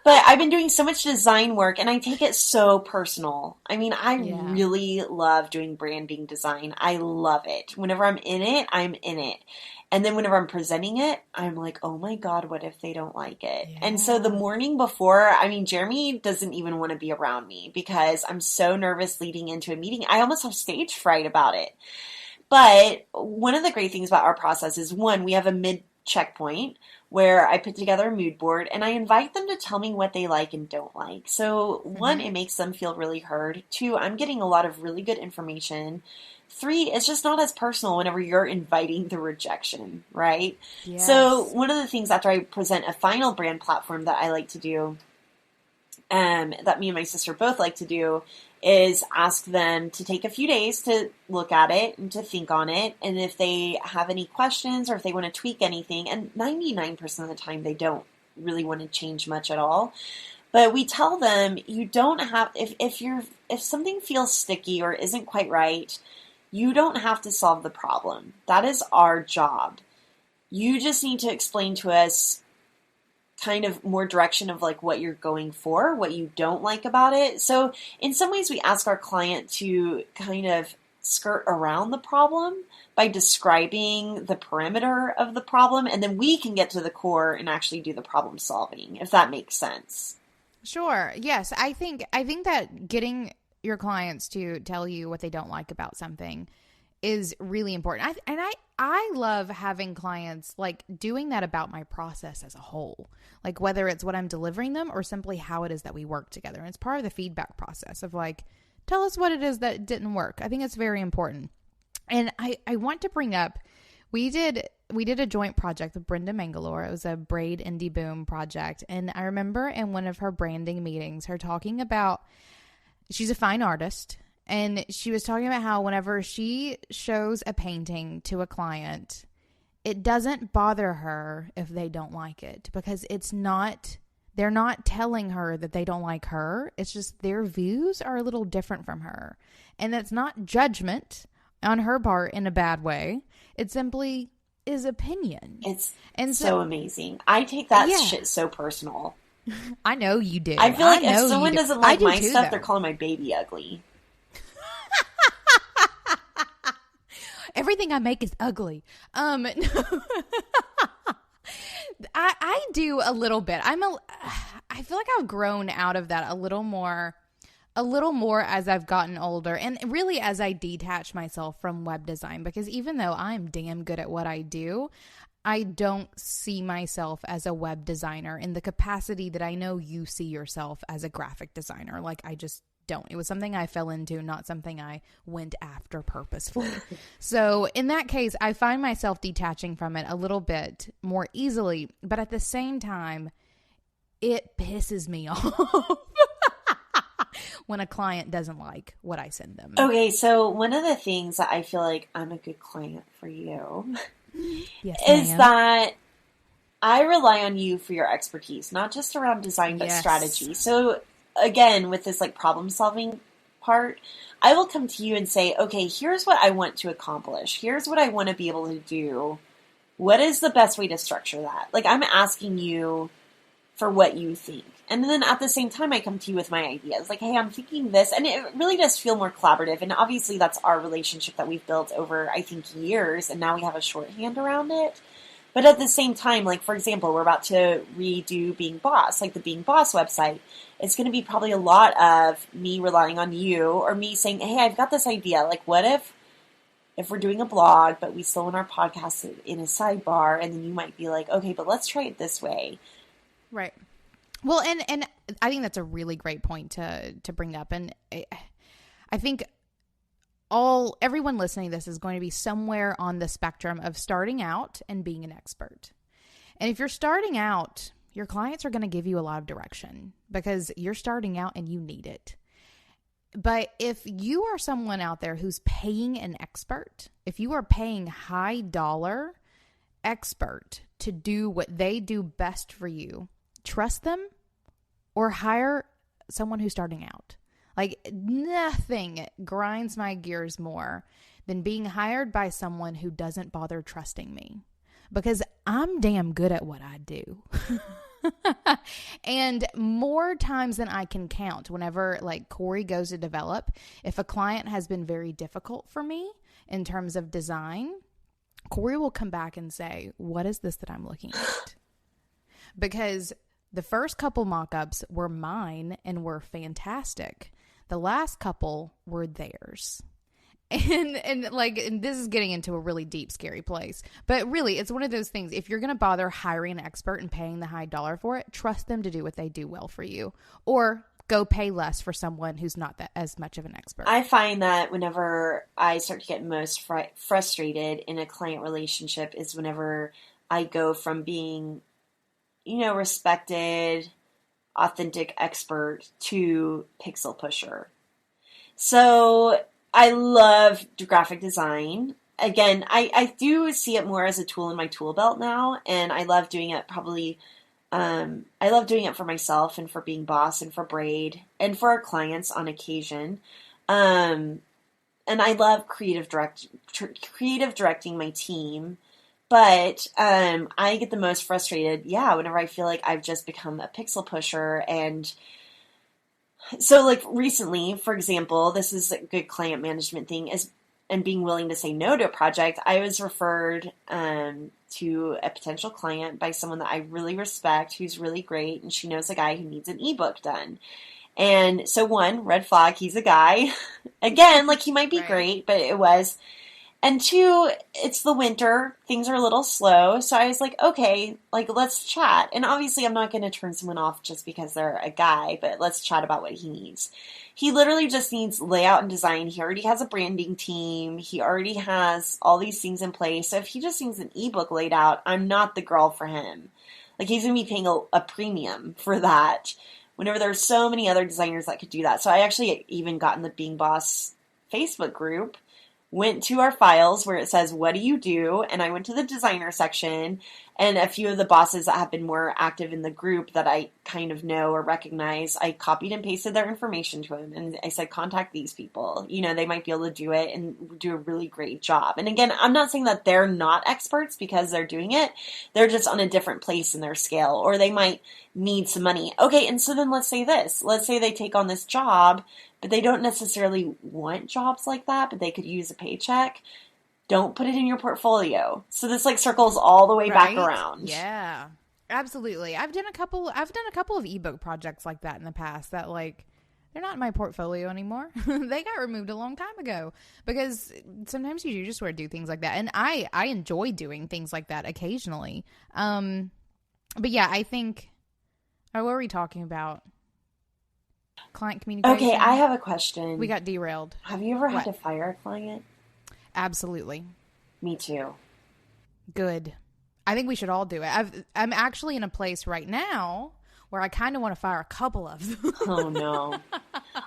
I've been doing so much design work and I take it so personal. I mean, I really love doing branding design. I love it. Whenever I'm in it, I'm in it. And then whenever I'm presenting it, I'm like, oh my God, what if they don't like it? Yeah. And so the morning before, I mean, Jeremy doesn't even want to be around me because I'm so nervous leading into a meeting. I almost have stage fright about it. But one of the great things about our process is, one, we have a mid-checkpoint where I put together a mood board and I invite them to tell me what they like and don't like. So one, it makes them feel really heard. 2, I'm getting a lot of really good information. 3, it's just not as personal whenever you're inviting the rejection, right? Yes. So one of the things after I present a final brand platform that I like to do, that me and my sister both like to do, is ask them to take a few days to look at it and to think on it. And if they have any questions or if they want to tweak anything, and 99% of the time they don't really want to change much at all. But we tell them, you don't have, if something feels sticky or isn't quite right, you don't have to solve the problem. That is our job. You just need to explain to us kind of more direction of like what you're going for, what you don't like about it. So in some ways we ask our client to kind of skirt around the problem by describing the perimeter of the problem, and then we can get to the core and actually do the problem solving, if that makes sense. Sure. Yes. I think that getting your clients to tell you what they don't like about something is really important. I love having clients like doing that about my process as a whole, like whether it's what I'm delivering them or simply how it is that we work together. And it's part of the feedback process of like, tell us what it is that didn't work. I think it's very important. And I want to bring up, we did a joint project with Brenda Mangalore. It was a braid indie boom project. And I remember in one of her branding meetings, her talking about, she's a fine artist. And she was talking about how whenever she shows a painting to a client, it doesn't bother her if they don't like it, because they're not telling her that they don't like her. It's just their views are a little different from her. And that's not judgment on her part in a bad way. It simply is opinion. It's so amazing. I take that shit so personal. I know you do. I feel like if someone doesn't like my stuff, they're calling my baby ugly. Everything I make is ugly. No. I do a little bit. I feel like I've grown out of that a little a little more as I've gotten older, and really as I detach myself from web design, because even though I'm damn good at what I do, I don't see myself as a web designer in the capacity that I know you see yourself as a graphic designer. Like, I just don't. It was something I fell into, not something I went after purposefully. So in that case, I find myself detaching from it a little bit more easily, but at the same time, it pisses me off when a client doesn't like what I send them. Okay, so one of the things that I feel like I'm a good client for you Yes, is ma'am. that I rely on you for your expertise, not just around design, but Yes. strategy. So again, with this like problem solving part, I will come to you and say, okay, here's what I want to accomplish. Here's what I want to be able to do. What is the best way to structure that? Like, I'm asking you for what you think. And then at the same time, I come to you with my ideas. Like, hey, I'm thinking this. And it really does feel more collaborative. And obviously, that's our relationship that we've built over, I think, years. And now we have a shorthand around it. But at the same time, like, for example, we're about to redo Being Boss, like the Being Boss website. It's going to be probably a lot of me relying on you or me saying, hey, I've got this idea. Like, what if we're doing a blog, but we still want our podcast in a sidebar? And then you might be like, okay, but let's try it this way. Right. Well, and I think that's a really great point to bring up. And I think everyone listening to this is going to be somewhere on the spectrum of starting out and being an expert. And if you're starting out, your clients are going to give you a lot of direction because you're starting out and you need it. But if you are someone out there who's paying an expert, if you are paying high dollar expert to do what they do best for you, trust them or hire someone who's starting out. Like, nothing grinds my gears more than being hired by someone who doesn't bother trusting me, because I'm damn good at what I do. And more times than I can count, whenever like Corey goes to develop, if a client has been very difficult for me in terms of design, Corey will come back and say, what is this that I'm looking at? Because the first couple mock-ups were mine and were fantastic. The last couple were theirs. And this is getting into a really deep, scary place. But really, it's one of those things. If you're going to bother hiring an expert and paying the high dollar for it, trust them to do what they do well for you. Or go pay less for someone who's not that as much of an expert. I find that whenever I start to get most frustrated in a client relationship is whenever I go from being, respected, authentic expert to pixel pusher. So I love graphic design. Again, I do see it more as a tool in my tool belt now, and I love doing it I love doing it for myself and for Being Boss and for Braid and for our clients on occasion. And I love creative directing my team. But I get the most frustrated, whenever I feel like I've just become a pixel pusher. And so, like, recently, for example, this is a good client management thing, and being willing to say no to a project. I was referred to a potential client by someone that I really respect, who's really great, and she knows a guy who needs an ebook done. And so, one, red flag, he's a guy. Again, like, he might be great, but it was. And two, it's the winter. Things are a little slow. So I was like, okay, like, let's chat. And obviously I'm not going to turn someone off just because they're a guy, but let's chat about what he needs. He literally just needs layout and design. He already has a branding team. He already has all these things in place. So if he just needs an ebook laid out, I'm not the girl for him. Like, he's going to be paying a premium for that, whenever there's so many other designers that could do that. So I actually even got in the Being Boss Facebook group, went to our files where it says, what do you do? And I went to the designer section, and a few of the bosses that have been more active in the group that I kind of know or recognize, I copied and pasted their information to them. And I said, contact these people. They might be able to do it and do a really great job. And again, I'm not saying that they're not experts because they're doing it. They're just on a different place in their scale, or they might need some money. Okay, and so then let's say this. Let's say they take on this job, but they don't necessarily want jobs like that, but they could use a paycheck. Don't put it in your portfolio. So this like circles all the way back around. Yeah, absolutely. I've done a couple of ebook projects like that in the past that like they're not in my portfolio anymore. They got removed a long time ago, because sometimes you just sort of do things like that. And I enjoy doing things like that occasionally. But yeah, I think, what were we talking about? Client communication. Okay, I have a question. We got derailed. Have you ever had to fire a client? Absolutely. Me too. Good. I think we should all do it. I'm actually in a place right now where I kind of want to fire a couple of them. Oh, no.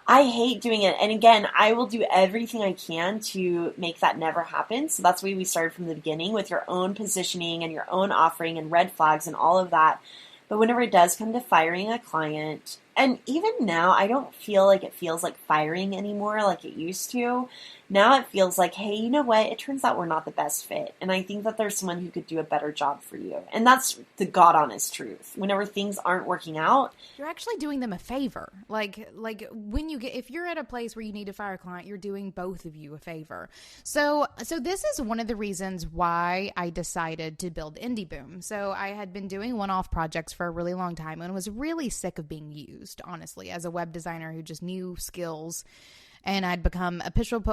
I hate doing it. And again, I will do everything I can to make that never happen. So that's why we started from the beginning with your own positioning and your own offering and red flags and all of that. But whenever it does come to firing a client, and even now, I don't feel like it feels like firing anymore like it used to. Now it feels like, hey, you know what? It turns out we're not the best fit. And I think that there's someone who could do a better job for you. And that's the God honest truth. Whenever things aren't working out, you're actually doing them a favor. Like when you get, if you're at a place where you need to fire a client, you're doing both of you a favor. So this is one of the reasons why I decided to build Indie Boom. So I had been doing one-off projects for a really long time and was really sick of being used, honestly, as a web designer who just knew skills. And I'd become a pixel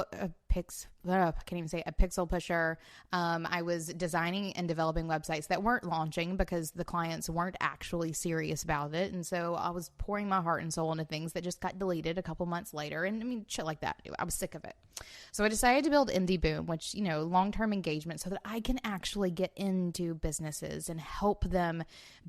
pusher. I was designing and developing websites that weren't launching because the clients weren't actually serious about it. And so I was pouring my heart and soul into things that just got deleted a couple months later. And I mean, shit like that. I was sick of it. So I decided to build Indie Boom, which, you know, long-term engagement, so that I can actually get into businesses and help them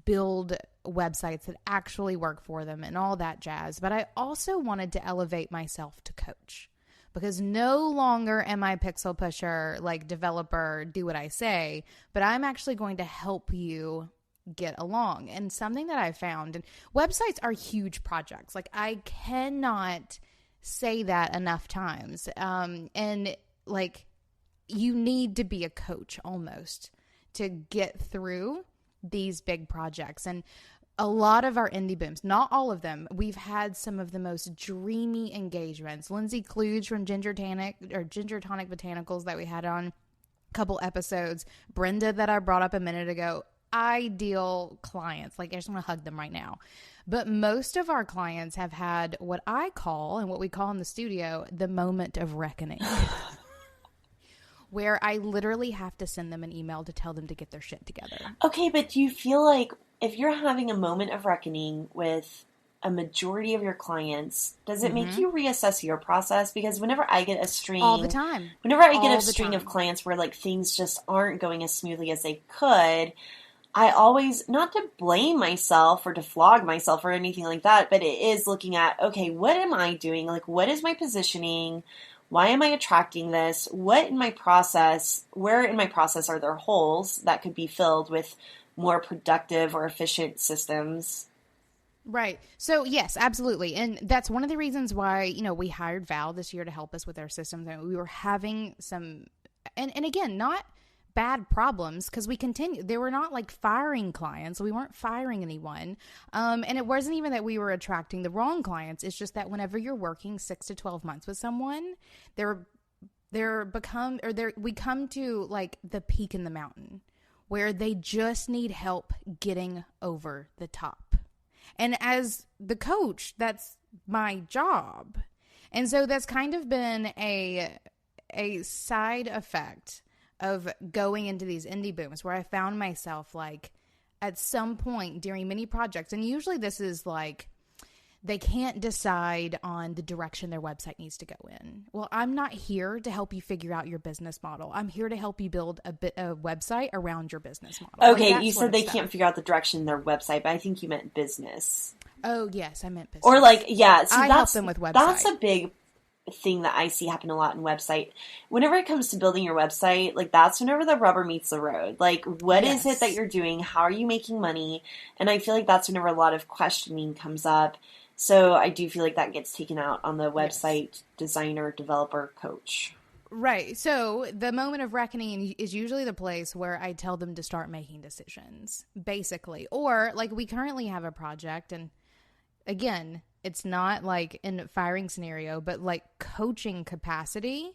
build websites that actually work for them and all that jazz. But I also wanted to elevate myself to coach, because no longer am I pixel pusher, like developer, do what I say, but I'm actually going to help you get along. And something that I found, and websites are huge projects. Like, I cannot say that enough times. And like, you need to be a coach almost to get through these big projects. And a lot of our Indie Booms, not all of them, we've had some of the most dreamy engagements. Lindsay Kluge from Ginger Tonic Botanicals that we had on a couple episodes. Brenda that I brought up a minute ago. Ideal clients. Like, I just want to hug them right now. But most of our clients have had what I call, and what we call in the studio, the moment of reckoning. Where I literally have to send them an email to tell them to get their shit together. Okay, but do you feel like if you're having a moment of reckoning with a majority of your clients, does it make you reassess your process? Because whenever I get a string... All the time. Whenever I get a string of clients where like things just aren't going as smoothly as they could, I always, not to blame myself or to flog myself or anything like that, but it is looking at, okay, what am I doing? Like, what is my positioning? Why am I attracting this? What in my process, where in my process are there holes that could be filled with more productive or efficient systems? Right. So yes, absolutely. And that's one of the reasons why, you know, we hired Val this year to help us with our systems. And we were having some, and again, not bad problems, because we continued. They were not like firing clients. We weren't firing anyone. And it wasn't even that we were attracting the wrong clients. It's just that whenever you're working 6 to 12 months with someone, we come to like the peak in the mountain where they just need help getting over the top. And as the coach, that's my job. And so that's kind of been a side effect of going into these Indie Booms, where I found myself like at some point during many projects, and usually this is like they can't decide on the direction their website needs to go in. Well, I'm not here to help you figure out your business model. I'm here to help you build a website around your business model. Okay, like, you said they can't figure out the direction in their website, but I think you meant business. Oh, yes, I meant business. Or like, yeah, so I help them with website. That's a big thing that I see happen a lot in website. Whenever it comes to building your website, like that's whenever the rubber meets the road. Like, what is it that you're doing? How are you making money? And I feel like that's whenever a lot of questioning comes up. So I do feel like that gets taken out on the website designer, developer, coach. Right. So the moment of reckoning is usually the place where I tell them to start making decisions, basically. Or like we currently have a project, and again, it's not like in a firing scenario, but like coaching capacity.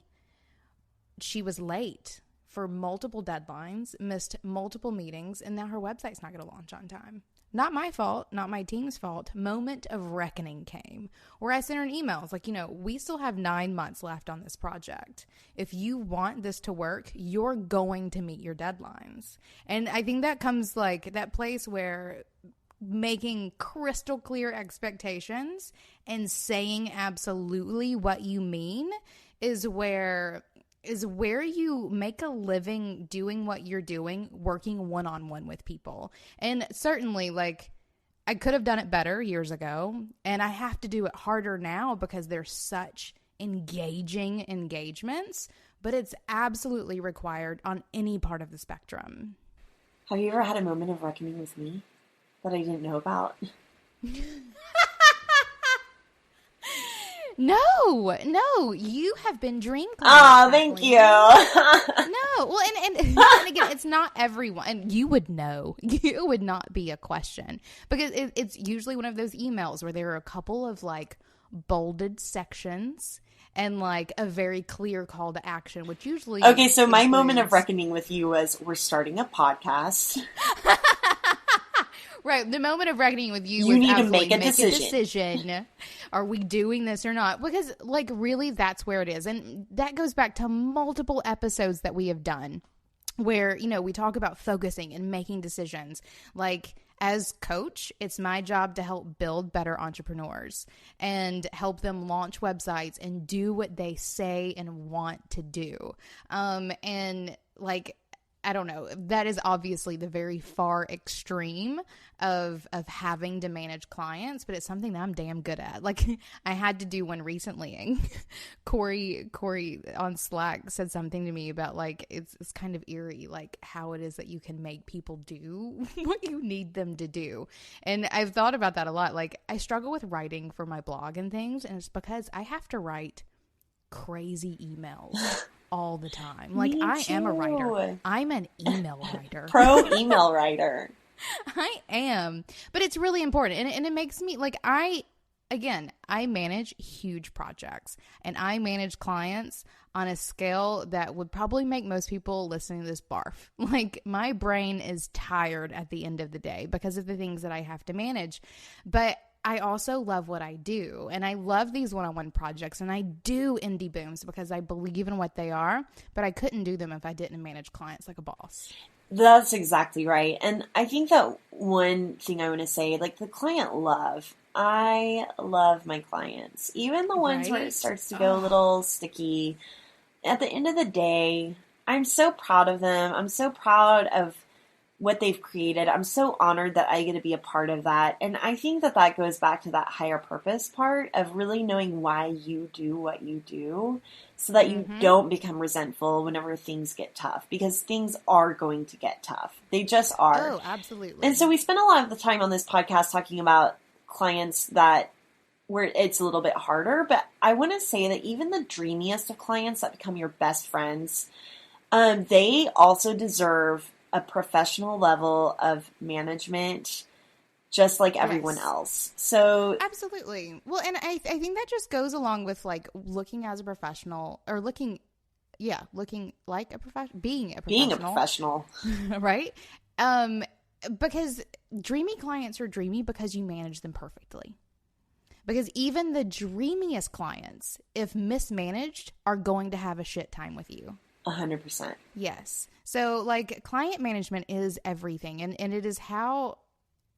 She was late for multiple deadlines, missed multiple meetings, and now her website's not going to launch on time. not my fault, not my team's fault, moment of reckoning came where I sent her an email. It's like, we still have 9 months left on this project. If you want this to work, you're going to meet your deadlines. And I think that comes like that place where making crystal clear expectations and saying absolutely what you mean is where you make a living doing what you're doing, working one-on-one with people. And certainly, like, I could have done it better years ago, and I have to do it harder now because there's such engaging engagements, but it's absolutely required on any part of the spectrum. Have you ever had a moment of reckoning with me that I didn't know about? No, you have been dream clients. Oh, thank you. No, well, and again, it's not everyone. And you would know. You would not be a question because it's usually one of those emails where there are a couple of like bolded sections and like a very clear call to action, which usually okay. So my moment of reckoning with you was we're starting a podcast. Right. The moment of reckoning with you was need to make a decision. Are we doing this or not? Because like really that's where it is. And that goes back to multiple episodes that we have done where, we talk about focusing and making decisions. Like as coach, it's my job to help build better entrepreneurs and help them launch websites and do what they say and want to do. And like, I don't know, that is obviously the very far extreme of having to manage clients, but it's something that I'm damn good at. Like I had to do one recently and Corey on Slack said something to me about like, it's kind of eerie, like how it is that you can make people do what you need them to do. And I've thought about that a lot. Like I struggle with writing for my blog and things, and it's because I have to write crazy emails all the time. Like I am a writer. I'm an email writer. Pro email writer. I am. But it's really important. And it makes me like I manage huge projects and I manage clients on a scale that would probably make most people listening to this barf. Like my brain is tired at the end of the day because of the things that I have to manage. But I also love what I do, and I love these one-on-one projects, and I do indie booms because I believe in what they are, but I couldn't do them if I didn't manage clients like a boss. That's exactly right. And I think that one thing I want to say, like the client love, I love my clients, even the ones where it starts to go a little sticky. At the end of the day, I'm so proud of them. I'm so proud of what they've created. I'm so honored that I get to be a part of that. And I think that goes back to that higher purpose part of really knowing why you do what you do so that you don't become resentful whenever things get tough, because things are going to get tough. They just are. Oh, absolutely. And so we spend a lot of the time on this podcast talking about clients that where it's a little bit harder, but I want to say that even the dreamiest of clients that become your best friends, they also deserve a professional level of management, just like everyone else. So absolutely. Well, and I think that just goes along with like looking as a professional or looking like a professional, being a professional, right? Because dreamy clients are dreamy because you manage them perfectly. Because even the dreamiest clients, if mismanaged, are going to have a shit time with you. 100%. Yes. So like client management is everything. And it is how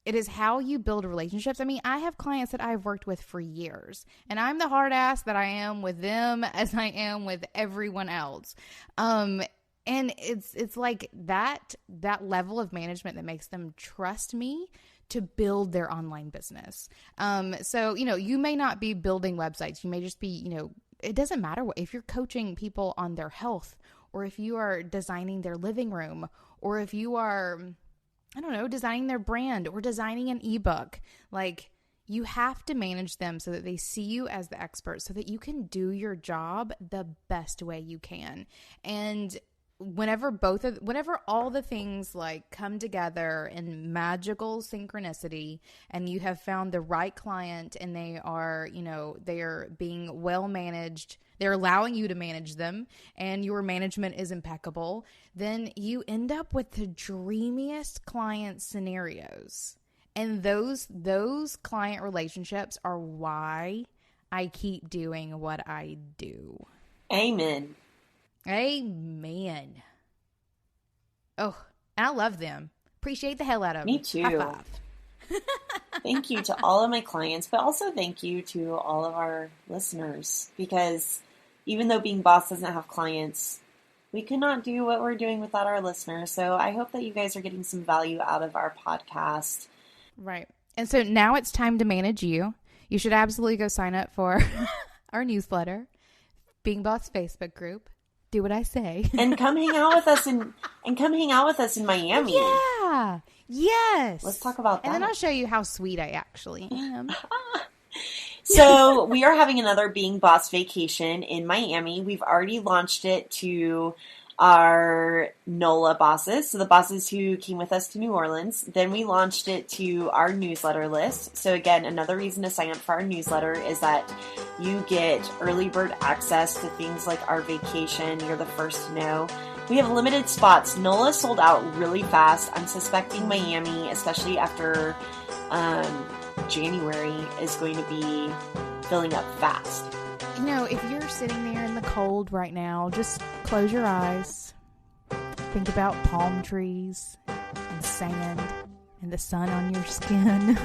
you build relationships. I mean, I have clients that I've worked with for years, and I'm the hard ass that I am with them as I am with everyone else. And it's like that level of management that makes them trust me to build their online business. So, you may not be building websites. You may just be, it doesn't matter if you're coaching people on their health, or if you are designing their living room, or if you are, I don't know, designing their brand or designing an ebook. Like, you have to manage them so that they see you as the expert so that you can do your job the best way you can. And whenever all the things like come together in magical synchronicity and you have found the right client and they are, they are being well managed, they're allowing you to manage them and your management is impeccable, then you end up with the dreamiest client scenarios. And those client relationships are why I keep doing what I do. Amen. Amen. Oh, and I love them. Appreciate the hell out of them. Me too. High five. Thank you to all of my clients, but also thank you to all of our listeners, because even though Being Boss doesn't have clients, we could not do what we're doing without our listeners. So I hope that you guys are getting some value out of our podcast. Right. And so now it's time to manage you. You should absolutely go sign up for our newsletter, Being Boss Facebook group. Do what I say. And come hang out with us in Miami. Yeah. Yes. Let's talk about that. And then I'll show you how sweet I actually am. So we are having another Being Boss vacation in Miami. We've already launched it to our NOLA bosses, so the bosses who came with us to New Orleans. Then we launched it to our newsletter list. So again, another reason to sign up for our newsletter is that you get early bird access to things like our vacation. You're the first to know. We have limited spots. NOLA sold out really fast. I'm suspecting Miami, especially after January, is going to be filling up fast. You know, if you're sitting there in the cold right now, just close your eyes. Think about palm trees and sand and the sun on your skin.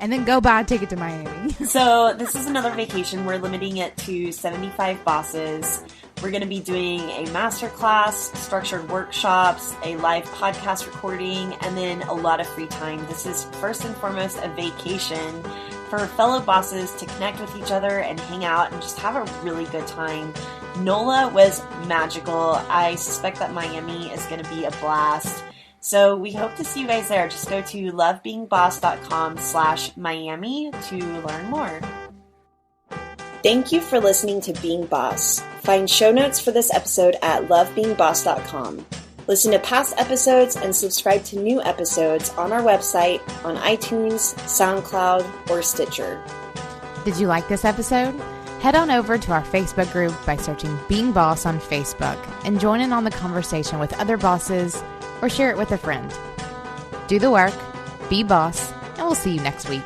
And then go buy a ticket to Miami. So this is another vacation. We're limiting it to 75 bosses. We're going to be doing a masterclass, structured workshops, a live podcast recording, and then a lot of free time. This is first and foremost a vacation for fellow bosses to connect with each other and hang out and just have a really good time. NOLA was magical. I suspect that Miami is going to be a blast. So we hope to see you guys there. Just go to lovebeingboss.com/Miami to learn more. Thank you for listening to Being Boss. Find show notes for this episode at lovebeingboss.com. Listen to past episodes and subscribe to new episodes on our website, on iTunes, SoundCloud, or Stitcher. Did you like this episode? Head on over to our Facebook group by searching Being Boss on Facebook and join in on the conversation with other bosses or share it with a friend. Do the work, be boss, and we'll see you next week.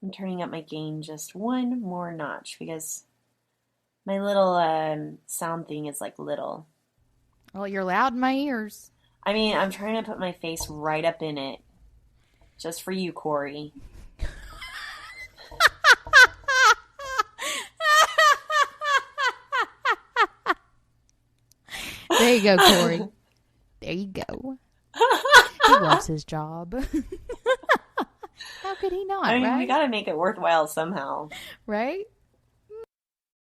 I'm turning up my gain just one more notch because my little sound thing is like little. Well, you're loud in my ears. I mean, I'm trying to put my face right up in it. Just for you, Corey. There you go, Corey. There you go. He loves his job. How could he not, I mean, right? we gotta make it worthwhile somehow. Right?